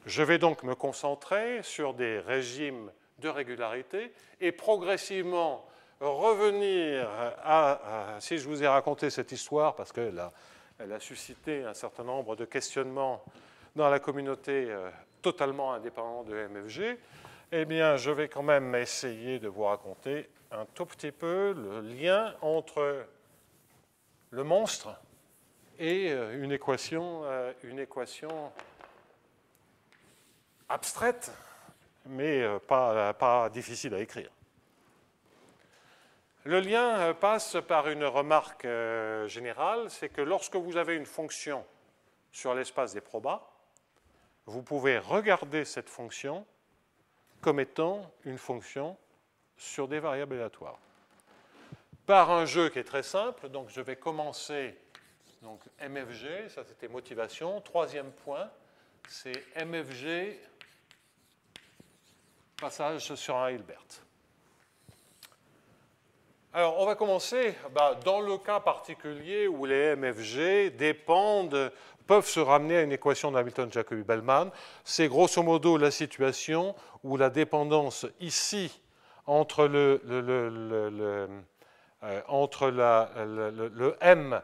Je vais donc me concentrer sur des régimes de régularité et progressivement revenir si je vous ai raconté cette histoire, parce qu'elle a suscité un certain nombre de questionnements dans la communauté totalement indépendante de MFG, eh bien, je vais quand même essayer de vous raconter un tout petit peu le lien entre le monstre et une équation abstraite, mais pas difficile à écrire. Le lien passe par une remarque générale, c'est que lorsque vous avez une fonction sur l'espace des probas, vous pouvez regarder cette fonction comme étant une fonction sur des variables aléatoires. Par un jeu qui est très simple, donc je vais commencer, donc MFG, ça c'était motivation. Troisième point, c'est MFG, passage sur un Hilbert. Alors, on va commencer dans le cas particulier où les MFG peuvent se ramener à une équation d'Hamilton-Jacobi-Bellman. C'est grosso modo la situation où la dépendance ici entre le M,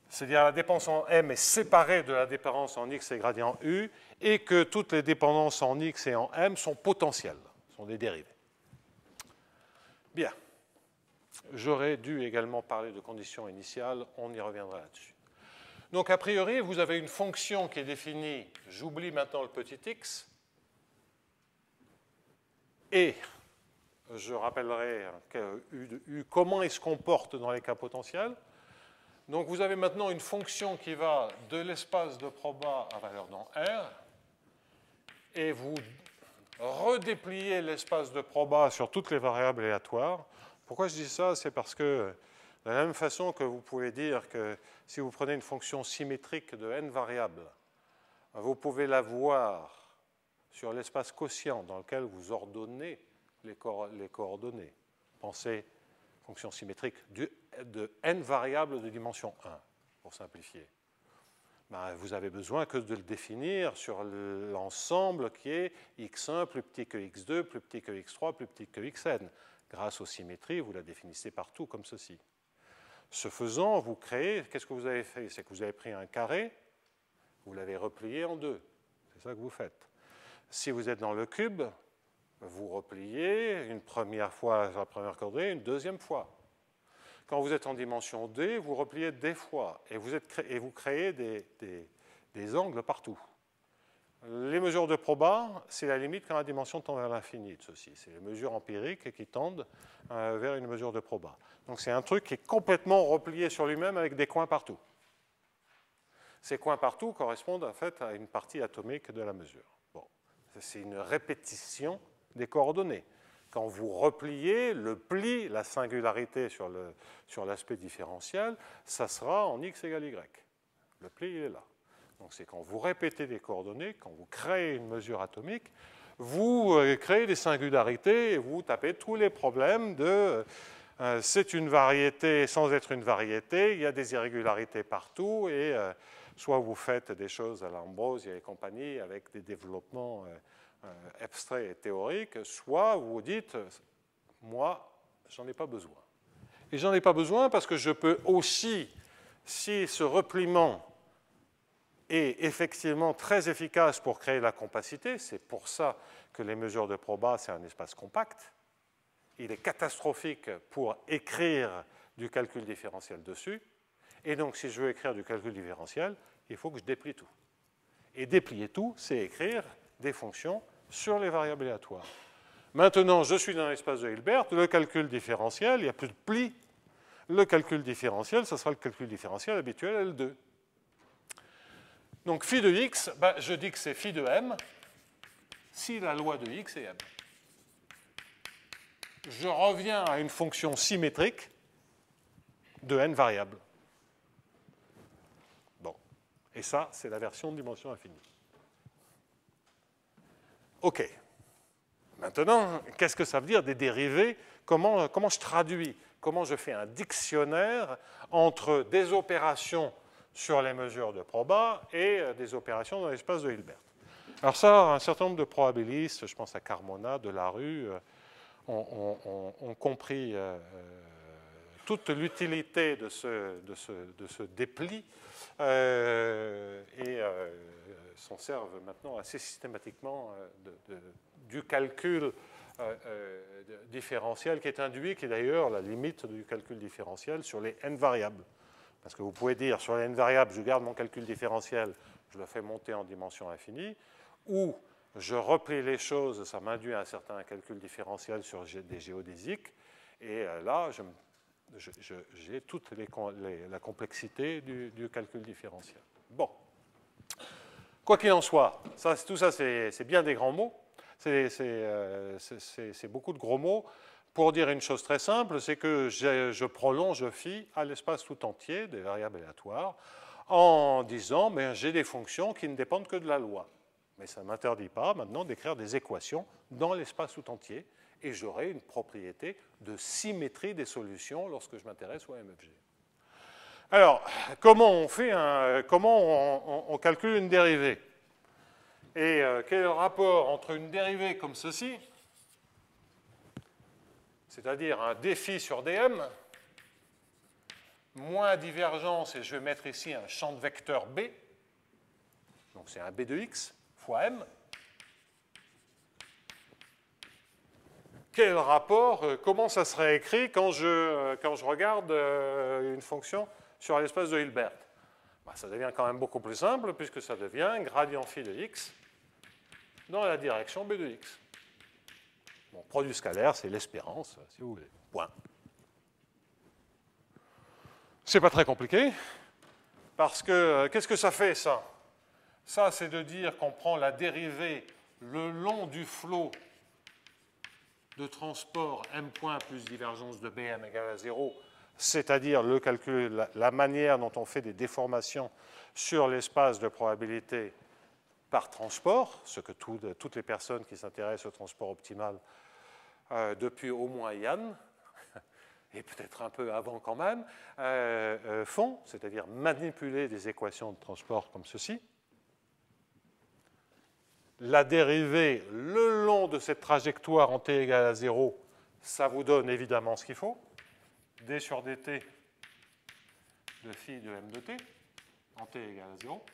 c'est-à-dire la dépendance en M est séparée de la dépendance en X et gradient U, et que toutes les dépendances en X et en M sont potentielles, sont des dérivées. Bien. J'aurais dû également parler de conditions initiales, on y reviendra là-dessus. Donc, a priori, vous avez une fonction qui est définie, j'oublie maintenant le petit x, et je rappellerai U, comment il se comporte dans les cas potentiels. Donc, vous avez maintenant une fonction qui va de l'espace de proba à valeur dans R, et vous redépliez l'espace de proba sur toutes les variables aléatoires. Pourquoi je dis ça? C'est parce que, de la même façon que vous pouvez dire que si vous prenez une fonction symétrique de n variables, vous pouvez la voir sur l'espace quotient dans lequel vous ordonnez les coordonnées. Pensez fonction symétrique de n variables de dimension 1, pour simplifier. Vous avez besoin que de le définir sur l'ensemble qui est x1 plus petit que x2, plus petit que x3, plus petit que xn. Grâce aux symétries, vous la définissez partout comme ceci. Ce faisant, vous créez, qu'est-ce que vous avez fait? C'est que vous avez pris un carré, vous l'avez replié en deux. C'est ça que vous faites. Si vous êtes dans le cube, vous repliez une première fois la première coordonnée, une deuxième fois. Quand vous êtes en dimension D, vous repliez d fois et vous créez des angles partout. Les mesures de proba, c'est la limite quand la dimension tend vers l'infini de ceci. C'est les mesures empiriques qui tendent vers une mesure de proba. Donc c'est un truc qui est complètement replié sur lui-même avec des coins partout. Ces coins partout correspondent en fait à une partie atomique de la mesure. Bon, c'est une répétition des coordonnées. Quand vous repliez le pli, la singularité sur l'aspect différentiel, ça sera en x égale y. Le pli, il est là. Donc c'est quand vous répétez des coordonnées, quand vous créez une mesure atomique, vous créez des singularités et vous tapez tous les problèmes de c'est une variété sans être une variété, il y a des irrégularités partout et soit vous faites des choses à l'Ambrose et compagnie avec des développements abstraits et théoriques, soit vous dites moi, j'en ai pas besoin. Et j'en ai pas besoin parce que je peux aussi, si ce repliement est effectivement très efficace pour créer la compacité. C'est pour ça que les mesures de proba, c'est un espace compact. Il est catastrophique pour écrire du calcul différentiel dessus. Et donc, si je veux écrire du calcul différentiel, il faut que je déplie tout. Et déplier tout, c'est écrire des fonctions sur les variables aléatoires. Maintenant, je suis dans l'espace de Hilbert. Le calcul différentiel, il n'y a plus de pli. Le calcul différentiel, ce sera le calcul différentiel habituel L2. Donc, phi de x, je dis que c'est phi de m si la loi de x est m. Je reviens à une fonction symétrique de n variables. Bon. Et ça, c'est la version de dimension infinie. OK. Maintenant, qu'est-ce que ça veut dire des dérivés? Comment je traduis? Comment je fais un dictionnaire entre des opérations sur les mesures de proba et des opérations dans l'espace de Hilbert. Alors ça, un certain nombre de probabilistes, je pense à Carmona, Delarue, ont compris toute l'utilité de ce dépli et s'en servent maintenant assez systématiquement du calcul différentiel qui est induit, qui est d'ailleurs la limite du calcul différentiel sur les n variables. Parce que vous pouvez dire, sur les n variables, je garde mon calcul différentiel, je le fais monter en dimension infinie, ou je replie les choses, ça m'induit un certain calcul différentiel sur des géodésiques, et là, j'ai toute la complexité du calcul différentiel. Bon. Quoi qu'il en soit, tout ça, c'est bien des grands mots, c'est beaucoup de gros mots. Pour dire une chose très simple, c'est que je prolonge phi à l'espace tout entier, des variables aléatoires, en disant, ben, j'ai des fonctions qui ne dépendent que de la loi. Mais ça ne m'interdit pas maintenant d'écrire des équations dans l'espace tout entier, et j'aurai une propriété de symétrie des solutions lorsque je m'intéresse au MFG. Alors, comment on calcule une dérivée? Et quel est le rapport entre une dérivée comme ceci, c'est-à-dire un dφ sur dm, moins divergence, et je vais mettre ici un champ de vecteur B, donc c'est un B de x fois m. Quel est le rapport? Comment ça serait écrit quand je regarde une fonction sur l'espace de Hilbert? Ben, ça devient quand même beaucoup plus simple, puisque ça devient gradient phi de x dans la direction B de x. Bon, produit scalaire, c'est l'espérance, si vous voulez. Point. C'est pas très compliqué, parce que qu'est-ce que ça fait, ça? Ça, c'est de dire qu'on prend la dérivée le long du flot de transport m point plus divergence de bm égale à 0, c'est-à-dire le calcul, la manière dont on fait des déformations sur l'espace de probabilité par transport, ce que toutes les personnes qui s'intéressent au transport optimal depuis au moins Yann, et peut-être un peu avant quand même, font, c'est-à-dire manipuler des équations de transport comme ceci. La dérivée le long de cette trajectoire en t égale à 0, ça vous donne évidemment ce qu'il faut. d sur dt de phi de m de t en t égale à 0.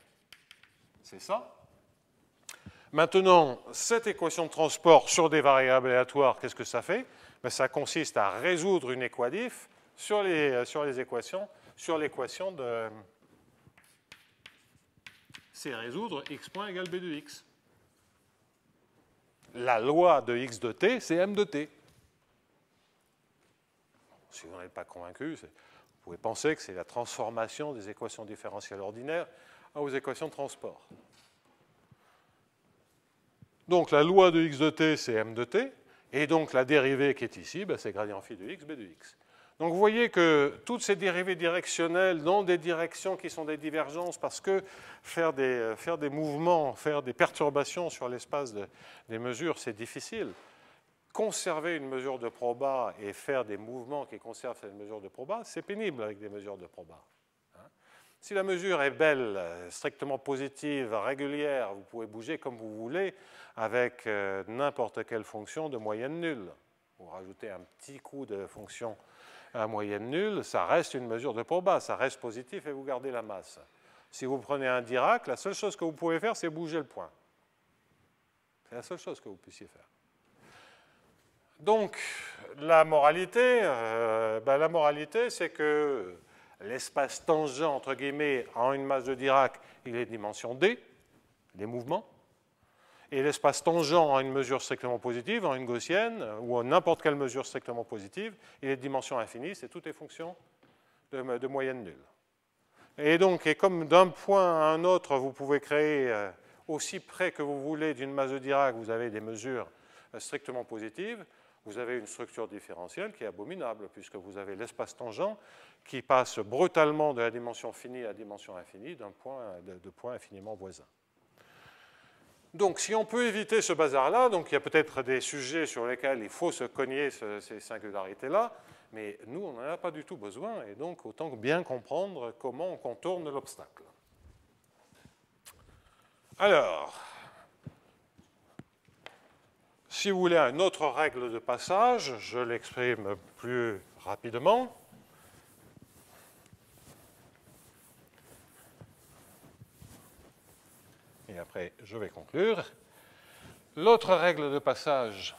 C'est ça. Maintenant, cette équation de transport sur des variables aléatoires, qu'est-ce que ça fait? Ben, ça consiste à résoudre une équadif sur l'équation de... C'est résoudre x point égale b de x. La loi de x de t, c'est m de t. Si vous n'en êtes pas convaincu, vous pouvez penser que c'est la transformation des équations différentielles ordinaires aux équations de transport. Donc la loi de x de t, c'est m de t, et donc la dérivée qui est ici, ben, c'est gradient phi de x, b de x. Donc vous voyez que toutes ces dérivées directionnelles dans des directions qui sont des divergences, parce que faire des mouvements, faire des perturbations sur l'espace des mesures, c'est difficile. Conserver une mesure de proba et faire des mouvements qui conservent cette mesure de proba, c'est pénible avec des mesures de proba. Si la mesure est belle, strictement positive, régulière, vous pouvez bouger comme vous voulez avec n'importe quelle fonction de moyenne nulle. Vous rajoutez un petit coup de fonction à moyenne nulle, ça reste une mesure de proba, ça reste positif et vous gardez la masse. Si vous prenez un Dirac, la seule chose que vous pouvez faire, c'est bouger le point. C'est la seule chose que vous puissiez faire. Donc, la moralité, c'est que l'espace tangent, entre guillemets, en une masse de Dirac, il est de dimension d, des mouvements. Et l'espace tangent en une mesure strictement positive, en une gaussienne, ou en n'importe quelle mesure strictement positive, il est de dimension infinie, c'est toutes les fonctions de moyenne nulle. Et donc, et comme d'un point à un autre, vous pouvez créer aussi près que vous voulez d'une masse de Dirac, vous avez des mesures strictement positives, vous avez une structure différentielle qui est abominable, puisque vous avez l'espace tangent qui passe brutalement de la dimension finie à la dimension infinie de points infiniment voisins. Donc, si on peut éviter ce bazar-là, donc il y a peut-être des sujets sur lesquels il faut se cogner ces singularités-là, mais nous, on n'en a pas du tout besoin, et donc autant bien comprendre comment on contourne l'obstacle. Alors, Si vous voulez une autre règle de passage, je l'exprime plus rapidement. Et après, je vais conclure. L'autre règle de passage,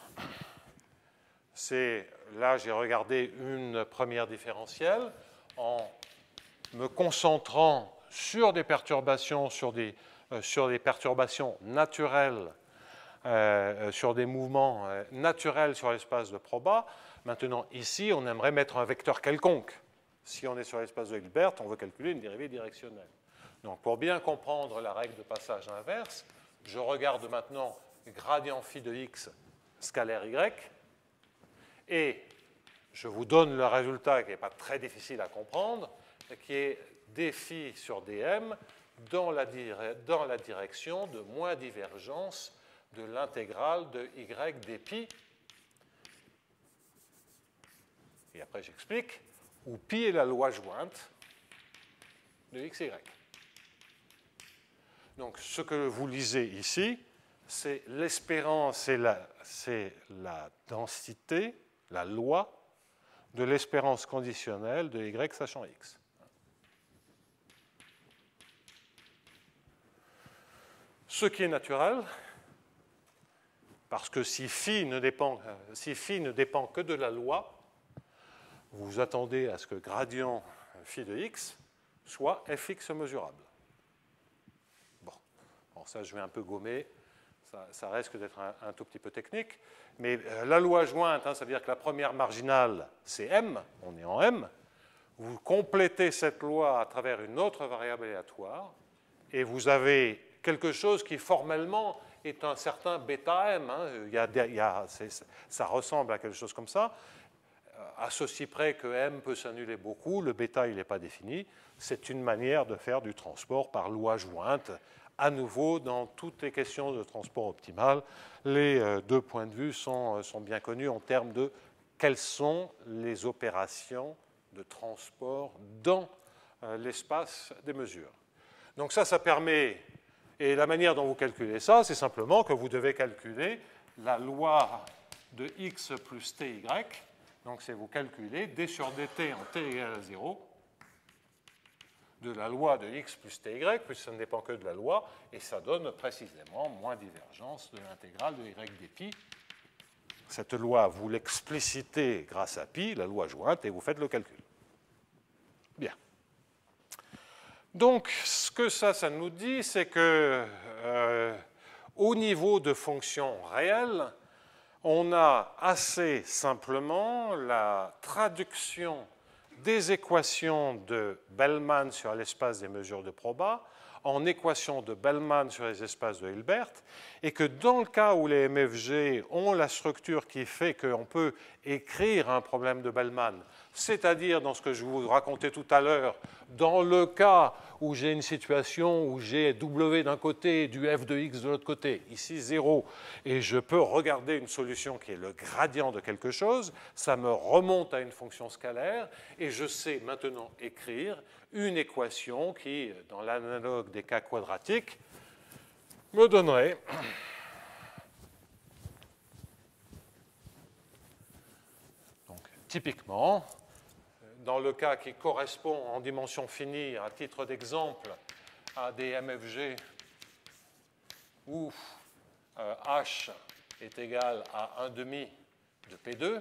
c'est, là, j'ai regardé une première différentielle en me concentrant sur des perturbations, sur des perturbations naturelles, sur des mouvements naturels sur l'espace de Proba. Maintenant, ici, on aimerait mettre un vecteur quelconque. Si on est sur l'espace de Hilbert, on veut calculer une dérivée directionnelle. Donc, pour bien comprendre la règle de passage inverse, je regarde maintenant gradient phi de x scalaire y, et je vous donne le résultat qui n'est pas très difficile à comprendre, qui est d phi sur dm dans la direction de moins divergence de l'intégrale de y d pi. Et après, j'explique où pi est la loi jointe de xy. Donc, ce que vous lisez ici, c'est l'espérance, c'est la densité, la loi de l'espérance conditionnelle de y sachant x. Ce qui est naturel, parce que si phi ne dépend que de la loi, vous attendez à ce que gradient phi de x soit fx mesurable. Bon, alors ça je vais un peu gommer, ça risque d'être un tout petit peu technique, mais la loi jointe, ça veut dire que la première marginale c'est m, on est en m, vous complétez cette loi à travers une autre variable aléatoire, et vous avez quelque chose qui formellement est un certain bêta m, ça ressemble à quelque chose comme ça, à ceci près que m peut s'annuler beaucoup, le bêta il n'est pas défini, c'est une manière de faire du transport par loi jointe. À nouveau, dans toutes les questions de transport optimal, les deux points de vue sont bien connus en termes de quelles sont les opérations de transport dans l'espace des mesures. Donc ça permet, et la manière dont vous calculez ça, c'est simplement que vous devez calculer la loi de x plus ty. Donc c'est vous calculez d sur dt en t égale à 0 de la loi de x plus ty, puisque ça ne dépend que de la loi, et ça donne précisément moins divergence de l'intégrale de y d pi. Cette loi, vous l'explicitez grâce à pi, la loi jointe, et vous faites le calcul. Bien. Donc, ce que ça nous dit, c'est que au niveau de fonctions réelles, on a assez simplement la traduction des équations de Bellman sur l'espace des mesures de Proba en équations de Bellman sur les espaces de Hilbert, et que dans le cas où les MFG ont la structure qui fait qu'on peut écrire un problème de Bellman, c'est-à-dire dans ce que je vous racontais tout à l'heure, dans le cas où j'ai une situation où j'ai W d'un côté et du f de x de l'autre côté, ici 0, et je peux regarder une solution qui est le gradient de quelque chose, ça me remonte à une fonction scalaire, et je sais maintenant écrire une équation qui, dans l'analogue des cas quadratiques, me donnerait donc, typiquement, dans le cas qui correspond en dimension finie, à titre d'exemple, à des MFG où H est égal à 1,5 de P2,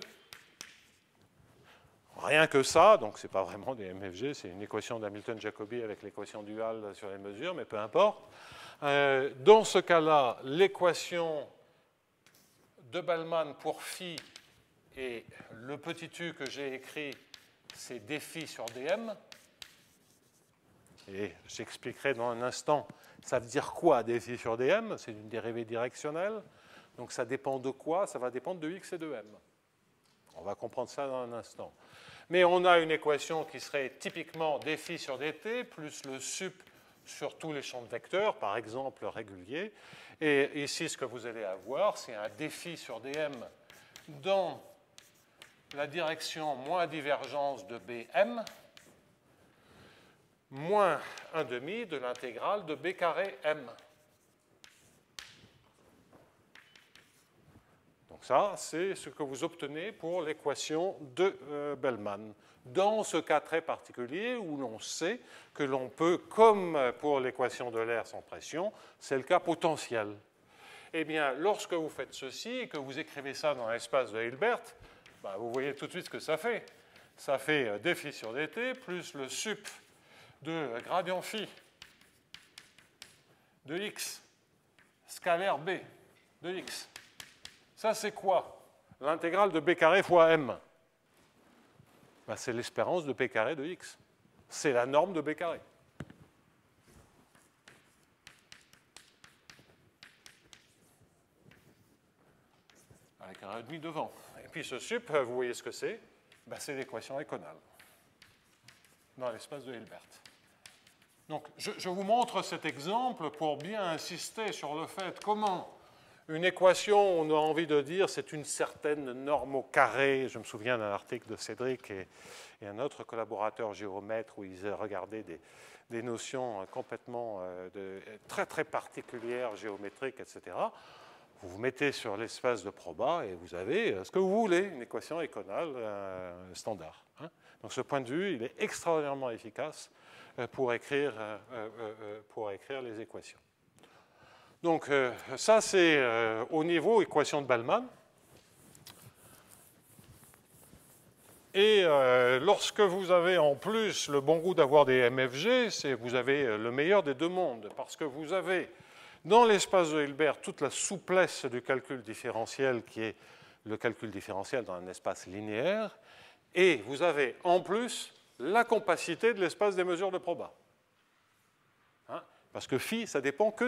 rien que ça, donc ce n'est pas vraiment des MFG, c'est une équation d'Hamilton-Jacobi avec l'équation duale sur les mesures, mais peu importe. Dans ce cas-là, l'équation de Bellman pour phi et le petit u que j'ai écrit, c'est d phi sur dm. Et j'expliquerai dans un instant, ça veut dire quoi d phi sur dm? C'est une dérivée directionnelle. Donc ça dépend de quoi? Ça va dépendre de x et de m. On va comprendre ça dans un instant. Mais on a une équation qui serait typiquement d phi sur dt plus le sup sur tous les champs de vecteurs, par exemple réguliers. Et ici, ce que vous allez avoir, c'est un d phi sur dm dans la direction moins divergence de bm moins 1,5 de l'intégrale de b carré m. Donc Donc ça, c'est ce que vous obtenez pour l'équation de Bellman. Dans ce cas très particulier où l'on sait que l'on peut, comme pour l'équation de l'air sans pression, c'est le cas potentiel. Eh bien, lorsque vous faites ceci et que vous écrivez ça dans l'espace de Hilbert, ben, vous voyez tout de suite ce que ça fait. Ça fait dφ sur dt plus le sup de gradient phi de x scalaire b de x. Ça, c'est quoi? L'intégrale de b carré fois m. Ben, c'est l'espérance de p carré de x. C'est la norme de b carré. Avec un demi devant. Et puis ce sup, vous voyez ce que c'est? Ben, c'est l'équation éconale dans l'espace de Hilbert. Donc, je vous montre cet exemple pour bien insister sur le fait comment une équation, on a envie de dire, c'est une certaine norme au carré. Je me souviens d'un article de Cédric et un autre collaborateur géomètre où ils regardaient des notions complètement très très particulières, géométriques, etc. Vous vous mettez sur l'espace de Proba et vous avez ce que vous voulez, une équation éconale standard. Hein. Donc ce point de vue, il est extraordinairement efficace pour écrire les équations. Donc ça, c'est au niveau équation de Bellman. Et lorsque vous avez en plus le bon goût d'avoir des MFG, vous avez le meilleur des deux mondes, parce que vous avez dans l'espace de Hilbert toute la souplesse du calcul différentiel qui est le calcul différentiel dans un espace linéaire, et vous avez en plus la compacité de l'espace des mesures de Proba. Hein? Parce que phi, ça dépend que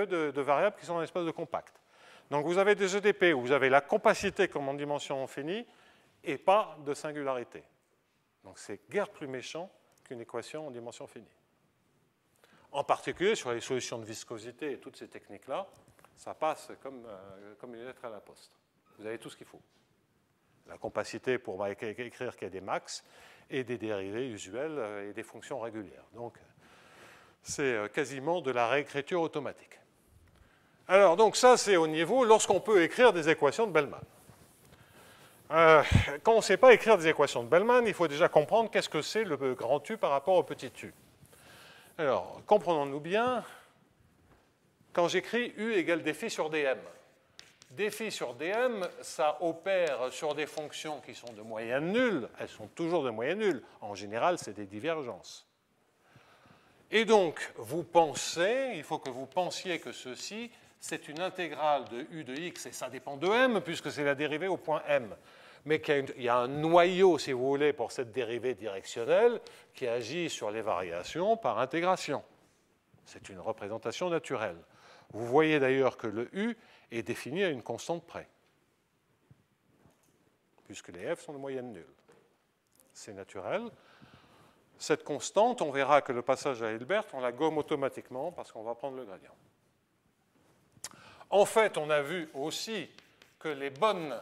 de variables qui sont dans l'espace de compact. Donc vous avez des EDP où vous avez la compacité comme en dimension infinie et pas de singularité. Donc c'est guère plus méchant qu'une équation en dimension finie. En particulier sur les solutions de viscosité et toutes ces techniques-là, ça passe comme une lettre à la poste. Vous avez tout ce qu'il faut. La compacité pour écrire qu'il y a des max et des dérivés usuels et des fonctions régulières. Donc c'est quasiment de la réécriture automatique. Alors donc ça c'est au niveau lorsqu'on peut écrire des équations de Bellman. Quand on ne sait pas écrire des équations de Bellman, il faut déjà comprendre qu'est-ce que c'est le grand U par rapport au petit u. Alors, comprenons-nous bien, quand j'écris U égale dφ sur dm, dφ sur dm, ça opère sur des fonctions qui sont de moyenne nulle, elles sont toujours de moyenne nulle, en général c'est des divergences. Et donc, vous pensez, il faut que vous pensiez que ceci, c'est une intégrale de U de x, et ça dépend de m, puisque c'est la dérivée au point m. Mais qu'il y a un noyau, si vous voulez, pour cette dérivée directionnelle qui agit sur les variations par intégration. C'est une représentation naturelle. Vous voyez d'ailleurs que le U est défini à une constante près, puisque les f sont de moyenne nulle. C'est naturel. Cette constante, on verra que le passage à Hilbert, on la gomme automatiquement parce qu'on va prendre le gradient. En fait, on a vu aussi que les bonnes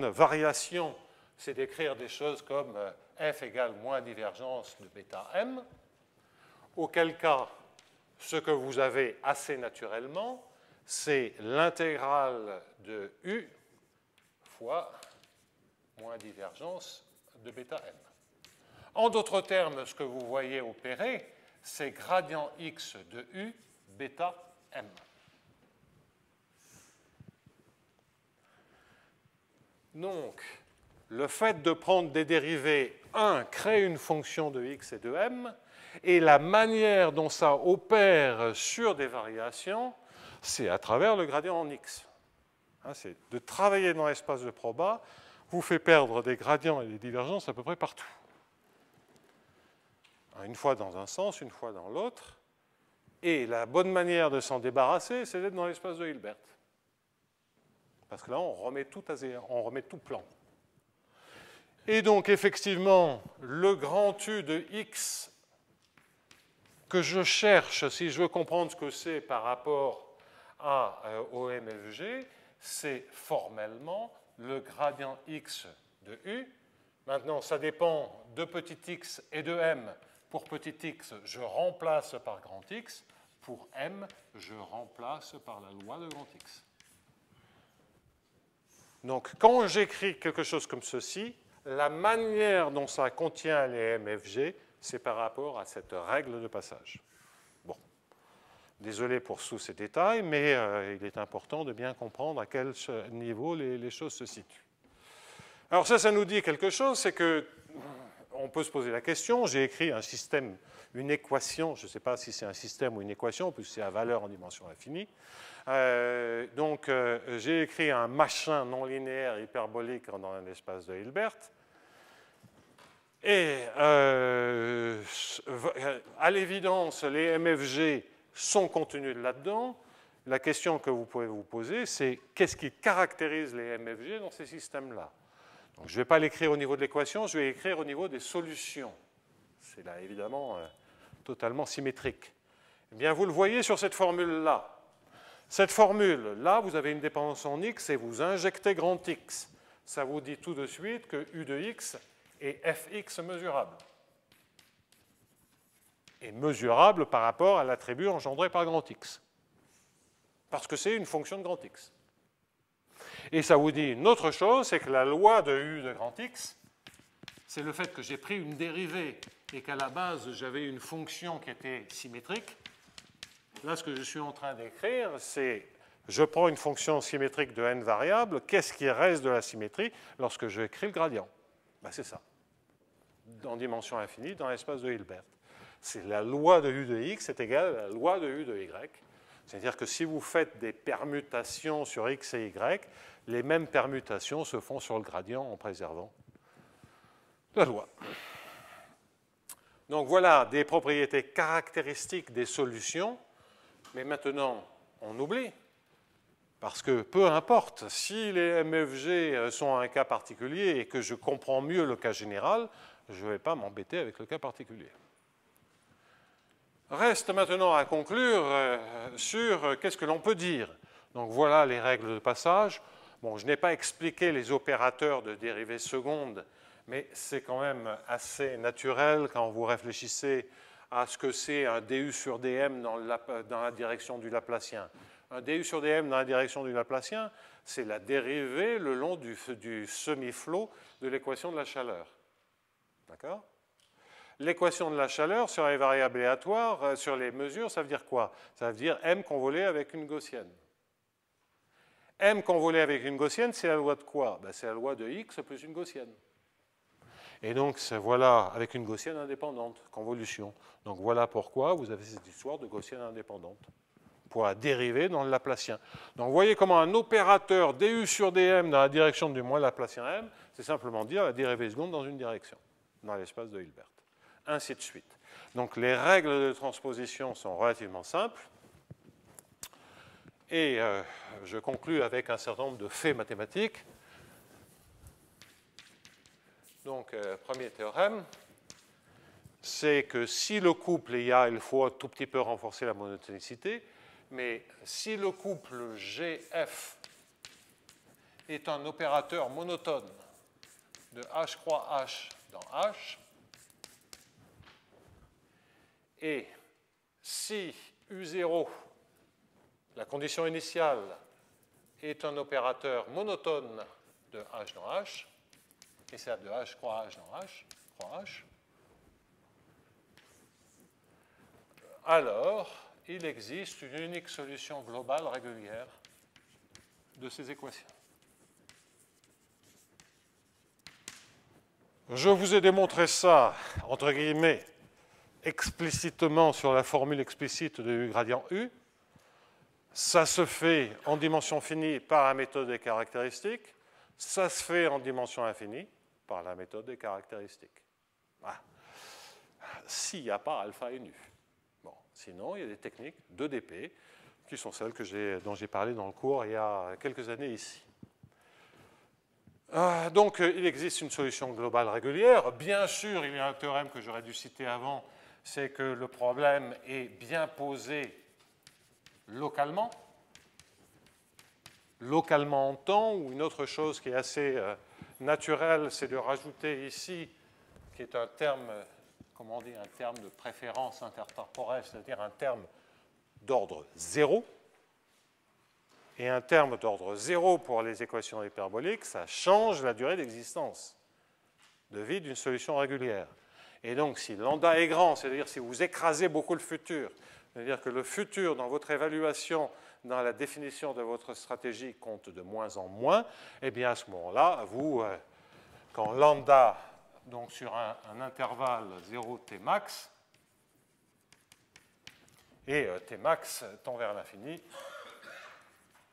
variations, c'est d'écrire des choses comme f égale moins divergence de bêta m, auquel cas, ce que vous avez assez naturellement, c'est l'intégrale de u fois moins divergence de bêta m. En d'autres termes, ce que vous voyez opérer, c'est gradient x de u bêta m. Donc, le fait de prendre des dérivés, crée une fonction de x et de m, et la manière dont ça opère sur des variations, c'est à travers le gradient en x. C'est de travailler dans l'espace de Proba, vous fait perdre des gradients et des divergences à peu près partout. Une fois dans un sens, une fois dans l'autre. Et la bonne manière de s'en débarrasser, c'est d'être dans l'espace de Hilbert. Parce que là, on remet tout à zéro, on remet tout plan. Et donc, effectivement, le grand U de x que je cherche, si je veux comprendre ce que c'est par rapport au MFG, c'est formellement le gradient x de U. Maintenant, ça dépend de petit x et de m. Pour petit x, je remplace par grand x. Pour m, je remplace par la loi de grand x. Donc, quand j'écris quelque chose comme ceci, la manière dont ça contient les MFG, c'est par rapport à cette règle de passage. Bon, désolé pour tous ces détails, mais il est important de bien comprendre à quel niveau les choses se situent. Alors ça nous dit quelque chose, c'est que on peut se poser la question, j'ai écrit un système, une équation, je ne sais pas si c'est un système ou une équation, puisque c'est à valeur en dimension infinie. Donc j'ai écrit un machin non linéaire hyperbolique dans un espace de Hilbert. Et à l'évidence, les MFG sont contenus là-dedans. La question que vous pouvez vous poser, c'est qu'est-ce qui caractérise les MFG dans ces systèmes-là? Donc, je ne vais pas l'écrire au niveau de l'équation, je vais l'écrire au niveau des solutions. C'est là, évidemment, totalement symétrique. Eh bien, vous le voyez sur cette formule-là. Cette formule-là, vous avez une dépendance en x et vous injectez grand X. Ça vous dit tout de suite que U de x est fx mesurable. Et mesurable par rapport à l'attribut engendré par grand X. Parce que c'est une fonction de grand X. Et ça vous dit une autre chose, c'est que la loi de U de grand X, c'est le fait que j'ai pris une dérivée et qu'à la base, j'avais une fonction qui était symétrique. Là, ce que je suis en train d'écrire, c'est je prends une fonction symétrique de n variables, qu'est-ce qui reste de la symétrie lorsque je écris le gradient? Ben, c'est ça, en dimension infinie, dans l'espace de Hilbert. C'est la loi de U de x est égale à la loi de U de y. C'est-à-dire que si vous faites des permutations sur x et y, les mêmes permutations se font sur le gradient en préservant la loi. Donc voilà des propriétés caractéristiques des solutions, mais maintenant on oublie, parce que peu importe, si les MFG sont un cas particulier et que je comprends mieux le cas général, je ne vais pas m'embêter avec le cas particulier. Reste maintenant à conclure sur qu'est-ce que l'on peut dire. Donc voilà les règles de passage. Bon, je n'ai pas expliqué les opérateurs de dérivée seconde, mais c'est quand même assez naturel quand vous réfléchissez à ce que c'est un du sur dm dans la direction du Laplacien. Un du sur dm dans la direction du Laplacien, c'est la dérivée le long du semi-flot de l'équation de la chaleur. D'accord ? L'équation de la chaleur sur les variables aléatoires, sur les mesures, ça veut dire quoi? Ça veut dire m convolé avec une gaussienne. M convolé avec une gaussienne, c'est la loi de quoi? Ben, c'est la loi de x plus une gaussienne. Et donc, voilà, avec une gaussienne indépendante, convolution. Donc voilà pourquoi vous avez cette histoire de gaussienne indépendante pour la dérivée dans le Laplacien. Donc vous voyez comment un opérateur du sur dm dans la direction du moins Laplacien m, c'est simplement dire la dérivée seconde dans une direction, dans l'espace de Hilbert. Ainsi de suite. Donc les règles de transposition sont relativement simples. Et je conclus avec un certain nombre de faits mathématiques. Donc, premier théorème, c'est que si le couple, et il faut un tout petit peu renforcer la monotonicité, mais si le couple GF est un opérateur monotone de H croix H dans H, et si U0, la condition initiale, est un opérateur monotone de H dans H, et c'est de H croix H dans H, croix H, alors il existe une unique solution globale régulière de ces équations. Je vous ai démontré ça, entre guillemets, explicitement sur la formule explicite du gradient U. Ça se fait en dimension finie par la méthode des caractéristiques. Ça se fait en dimension infinie par la méthode des caractéristiques. Ah. S'il n'y a pas alpha et nu. Bon, sinon, il y a des techniques d'EDP qui sont celles dont j'ai parlé dans le cours il y a quelques années ici. Donc, il existe une solution globale régulière. Bien sûr, il y a un théorème que j'aurais dû citer avant, c'est que le problème est bien posé localement. Localement en temps, ou une autre chose qui est assez naturelle, c'est de rajouter ici, qui est un terme, comment on dit, un terme de préférence intertemporelle, c'est-à-dire un terme d'ordre 0. et un terme d'ordre 0 pour les équations hyperboliques, ça change la durée d'existence de vie d'une solution régulière. Et donc, si lambda est grand, c'est-à-dire si vous écrasez beaucoup le futur, c'est-à-dire que le futur, dans votre évaluation, dans la définition de votre stratégie, compte de moins en moins, eh bien, à ce moment-là, vous, quand lambda, donc sur un intervalle 0 t max, et t max tend vers l'infini,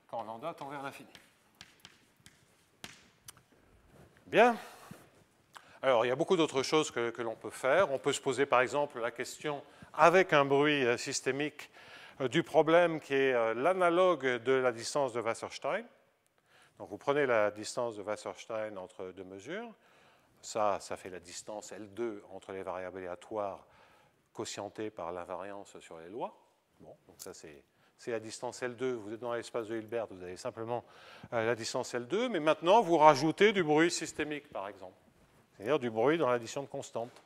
quand lambda tend vers l'infini. Bien. Alors, il y a beaucoup d'autres choses que l'on peut faire. On peut se poser, par exemple, la question, avec un bruit systémique, du problème qui est l'analogue de la distance de Wasserstein. Donc, vous prenez la distance de Wasserstein entre deux mesures. Ça fait la distance L2 entre les variables aléatoires quotientées par l'invariance sur les lois. Bon, donc ça, c'est la distance L2. Vous êtes dans l'espace de Hilbert, vous avez simplement la distance L2. Mais maintenant, vous rajoutez du bruit systémique, par exemple. C'est-à-dire du bruit dans l'addition de constantes.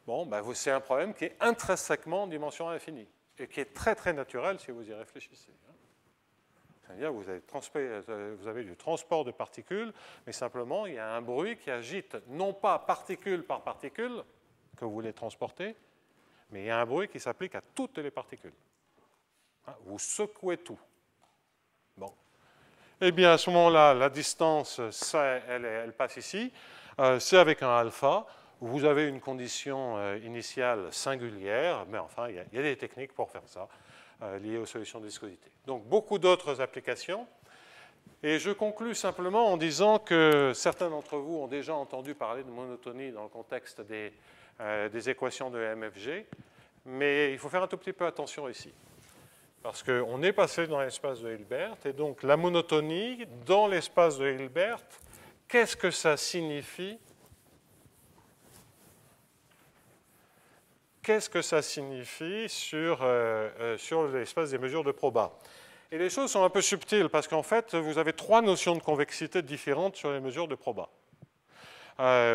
Bon, ben, c'est un problème qui est intrinsèquement en dimension infinie et qui est très, très naturel si vous y réfléchissez. C'est-à-dire que vous avez du transport de particules, mais simplement, il y a un bruit qui agite non pas particule par particule que vous voulez transporter, mais il y a un bruit qui s'applique à toutes les particules. Vous secouez tout. Bon. Eh bien, à ce moment-là, la distance, elle passe ici. C'est avec un alpha. Vous avez une condition initiale singulière, mais enfin, il y a des techniques pour faire ça, liées aux solutions de viscosité. Donc, beaucoup d'autres applications. Et je conclus simplement en disant que certains d'entre vous ont déjà entendu parler de monotonie dans le contexte des équations de MFG, mais il faut faire un tout petit peu attention ici. Parce qu'on est passé dans l'espace de Hilbert, et donc la monotonie dans l'espace de Hilbert, qu'est-ce que ça signifie? Qu'est-ce que ça signifie sur l'espace des mesures de proba? Et les choses sont un peu subtiles, parce qu'en fait, vous avez trois notions de convexité différentes sur les mesures de proba,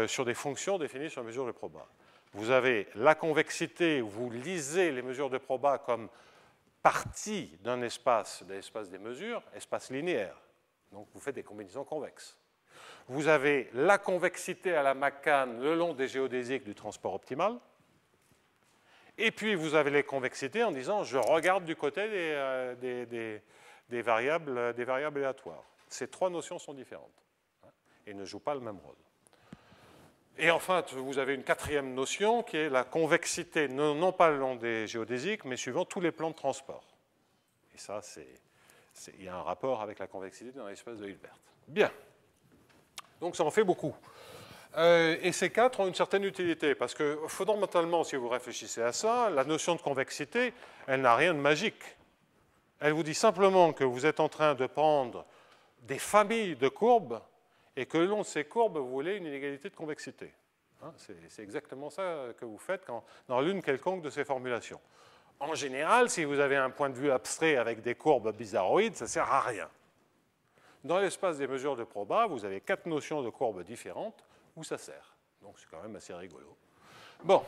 sur des fonctions définies sur les mesures de proba. Vous avez la convexité, où vous lisez les mesures de proba comme partie d'un espace, de l'espace des mesures, espace linéaire. Donc vous faites des combinaisons convexes. Vous avez la convexité à la McCann le long des géodésiques du transport optimal. Et puis vous avez les convexités en disant je regarde du côté des variables aléatoires. Ces trois notions sont différentes et ne jouent pas le même rôle. Et enfin, vous avez une quatrième notion qui est la convexité, non pas le long des géodésiques, mais suivant tous les plans de transport. Et ça, il y a un rapport avec la convexité dans l'espace de Hilbert. Bien. Donc ça en fait beaucoup. Et ces quatre ont une certaine utilité, parce que fondamentalement, si vous réfléchissez à ça, la notion de convexité, elle n'a rien de magique. Elle vous dit simplement que vous êtes en train de prendre des familles de courbes et que le long de ces courbes, vous voulez une inégalité de convexité. C'est exactement ça que vous faites dans l'une quelconque de ces formulations. En général, si vous avez un point de vue abstrait avec des courbes bizarroïdes, ça ne sert à rien. Dans l'espace des mesures de proba, vous avez quatre notions de courbes différentes où ça sert. Donc c'est quand même assez rigolo. Bon,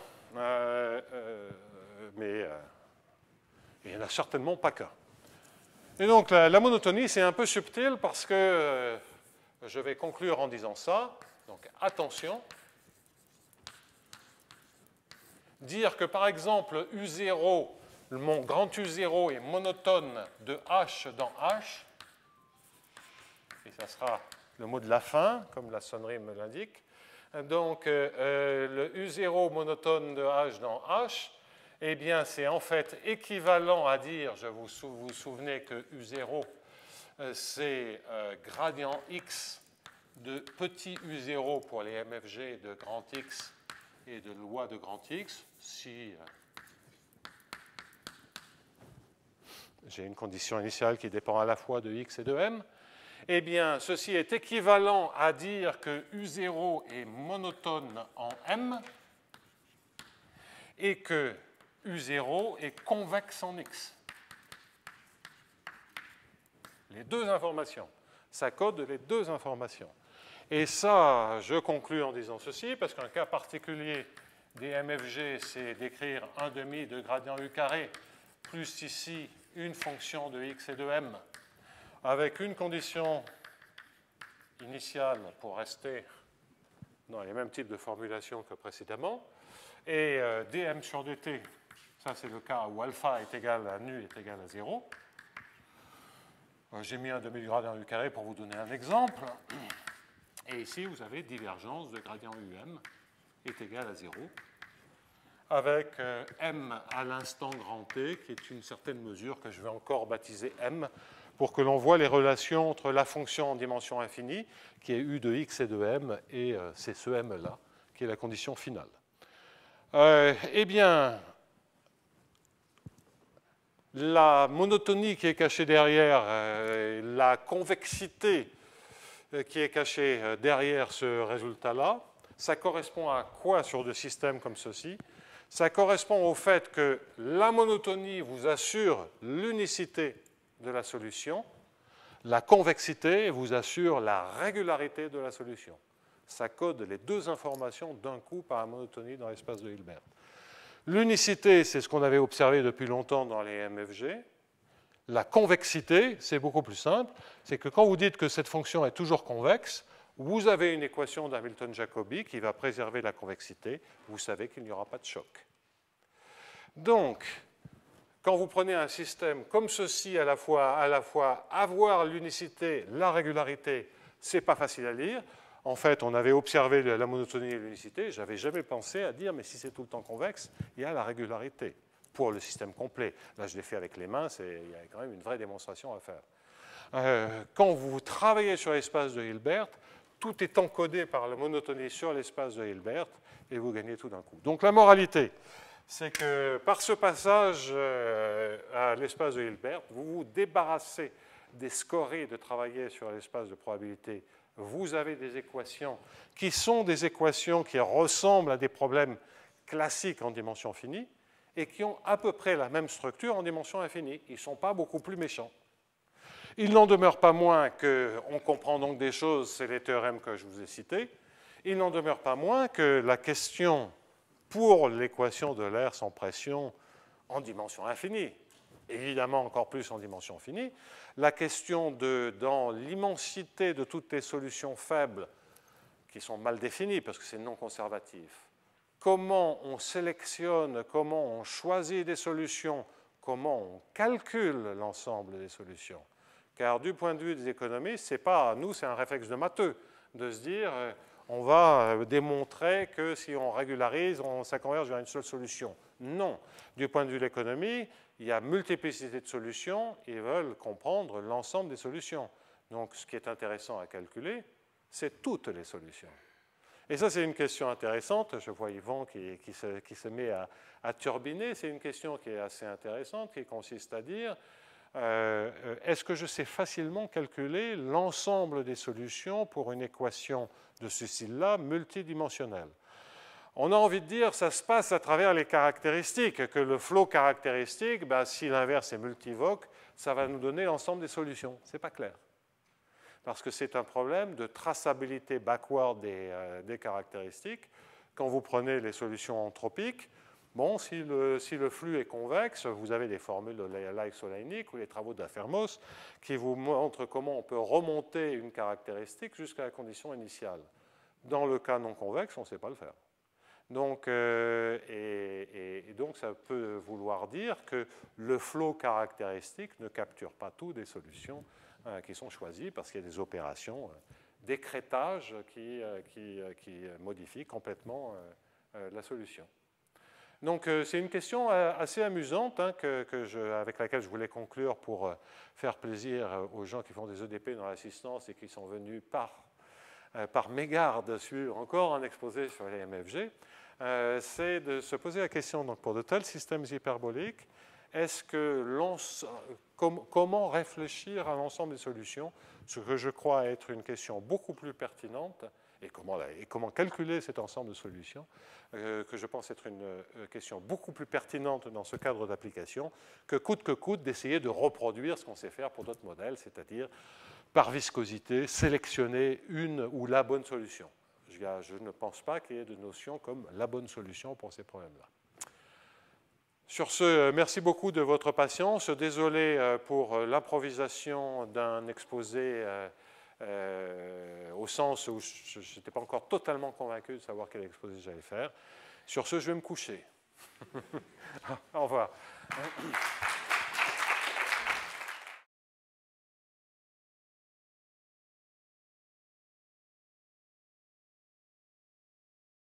mais il n'y en a certainement pas qu'un. Et donc la monotonie, c'est un peu subtil parce que je vais conclure en disant ça. Donc attention. Dire que par exemple U0, mon grand U0 est monotone de H dans H, et ça sera le mot de la fin, comme la sonnerie me l'indique. Donc le U0 monotone de H dans H, eh bien c'est en fait équivalent à dire, vous vous souvenez que U0 c'est gradient X de petit U0 pour les MFG de grand X et de loi de grand X, si j'ai une condition initiale qui dépend à la fois de X et de M, eh bien, ceci est équivalent à dire que U0 est monotone en M et que U0 est convexe en X. Les deux informations. Ça code les deux informations. Et ça, je conclus en disant ceci, parce qu'un cas particulier des MFG, c'est d'écrire un demi de gradient U carré, plus ici une fonction de X et de M, avec une condition initiale pour rester dans les mêmes types de formulations que précédemment, et dm sur dt, ça c'est le cas où alpha est égal à nu est égal à 0. J'ai mis un demi-gradient u carré pour vous donner un exemple. Et ici, vous avez divergence de gradient um est égal à 0, avec m à l'instant grand t, qui est une certaine mesure que je vais encore baptiser m, pour que l'on voit les relations entre la fonction en dimension infinie, qui est u de x et de m, et c'est ce m-là, qui est la condition finale. Eh bien, la monotonie qui est cachée derrière, la convexité qui est cachée derrière ce résultat-là, ça correspond à quoi sur des systèmes comme ceci? Ça correspond au fait que la monotonie vous assure l'unicité de la solution, la convexité vous assure la régularité de la solution. Ça code les deux informations d'un coup par la monotonie dans l'espace de Hilbert. L'unicité, c'est ce qu'on avait observé depuis longtemps dans les MFG. La convexité, c'est beaucoup plus simple. C'est que quand vous dites que cette fonction est toujours convexe, vous avez une équation d'Hamilton-Jacobi qui va préserver la convexité. Vous savez qu'il n'y aura pas de choc. Donc, quand vous prenez un système comme ceci, à la fois avoir l'unicité, la régularité, ce n'est pas facile à lire. En fait, on avait observé la monotonie et l'unicité. Je n'avais jamais pensé à dire, mais si c'est tout le temps convexe, il y a la régularité pour le système complet. Là, je l'ai fait avec les mains, il y a quand même une vraie démonstration à faire. Quand vous travaillez sur l'espace de Hilbert, tout est encodé par la monotonie sur l'espace de Hilbert et vous gagnez tout d'un coup. Donc la moralité, c'est que par ce passage à l'espace de Hilbert, vous vous débarrassez des scories de travailler sur l'espace de probabilité. Vous avez des équations qui sont des équations qui ressemblent à des problèmes classiques en dimension finie et qui ont à peu près la même structure en dimension infinie. Ils ne sont pas beaucoup plus méchants. Il n'en demeure pas moins qu'on comprend donc des choses, c'est les théorèmes que je vous ai cités. Il n'en demeure pas moins que la question pour l'équation de l'air sans pression en dimension infinie, évidemment encore plus en dimension finie, la question dans l'immensité de toutes les solutions faibles qui sont mal définies parce que c'est non conservatif, comment on sélectionne, comment on choisit des solutions, comment on calcule l'ensemble des solutions. Car du point de vue des économistes, c'est pas nous, c'est un réflexe de matheux de se dire on va démontrer que si on régularise, ça converge vers une seule solution. Non. Du point de vue de l'économie, il y a multiplicité de solutions, ils veulent comprendre l'ensemble des solutions. Donc ce qui est intéressant à calculer, c'est toutes les solutions. Et ça, c'est une question intéressante. Je vois Yvan qui se met à turbiner. C'est une question qui est assez intéressante, qui consiste à dire est-ce que je sais facilement calculer l'ensemble des solutions pour une équation de ce style-là multidimensionnelle? On a envie de dire ça se passe à travers les caractéristiques, que le flot caractéristique, si l'inverse est multivoque, ça va nous donner l'ensemble des solutions. Ce n'est pas clair. Parce que c'est un problème de traçabilité backward des caractéristiques. Quand vous prenez les solutions anthropiques, bon, si le flux est convexe, vous avez des formules de Laix-Oleinik ou les travaux d'Afermos qui vous montrent comment on peut remonter une caractéristique jusqu'à la condition initiale. Dans le cas non convexe, on ne sait pas le faire. Donc, donc, ça peut vouloir dire que le flot caractéristique ne capture pas tout des solutions qui sont choisies parce qu'il y a des opérations d'écrêtage qui modifient complètement la solution. Donc, c'est une question assez amusante avec laquelle je voulais conclure pour faire plaisir aux gens qui font des EDP dans l'assistance et qui sont venus par mégarde suivre encore un exposé sur les MFG. C'est de se poser la question, donc, pour de tels systèmes hyperboliques, comment réfléchir à l'ensemble des solutions, ce que je crois être une question beaucoup plus pertinente, et comment calculer cet ensemble de solutions, que je pense être une question beaucoup plus pertinente dans ce cadre d'application, que coûte d'essayer de reproduire ce qu'on sait faire pour d'autres modèles, c'est-à-dire par viscosité, sélectionner une ou la bonne solution. Je ne pense pas qu'il y ait de notion comme la bonne solution pour ces problèmes-là. Sur ce, merci beaucoup de votre patience. Désolé pour l'improvisation d'un exposé au sens où je n'étais pas encore totalement convaincu de savoir quel exposé j'allais faire. Sur ce, je vais me coucher. Au revoir.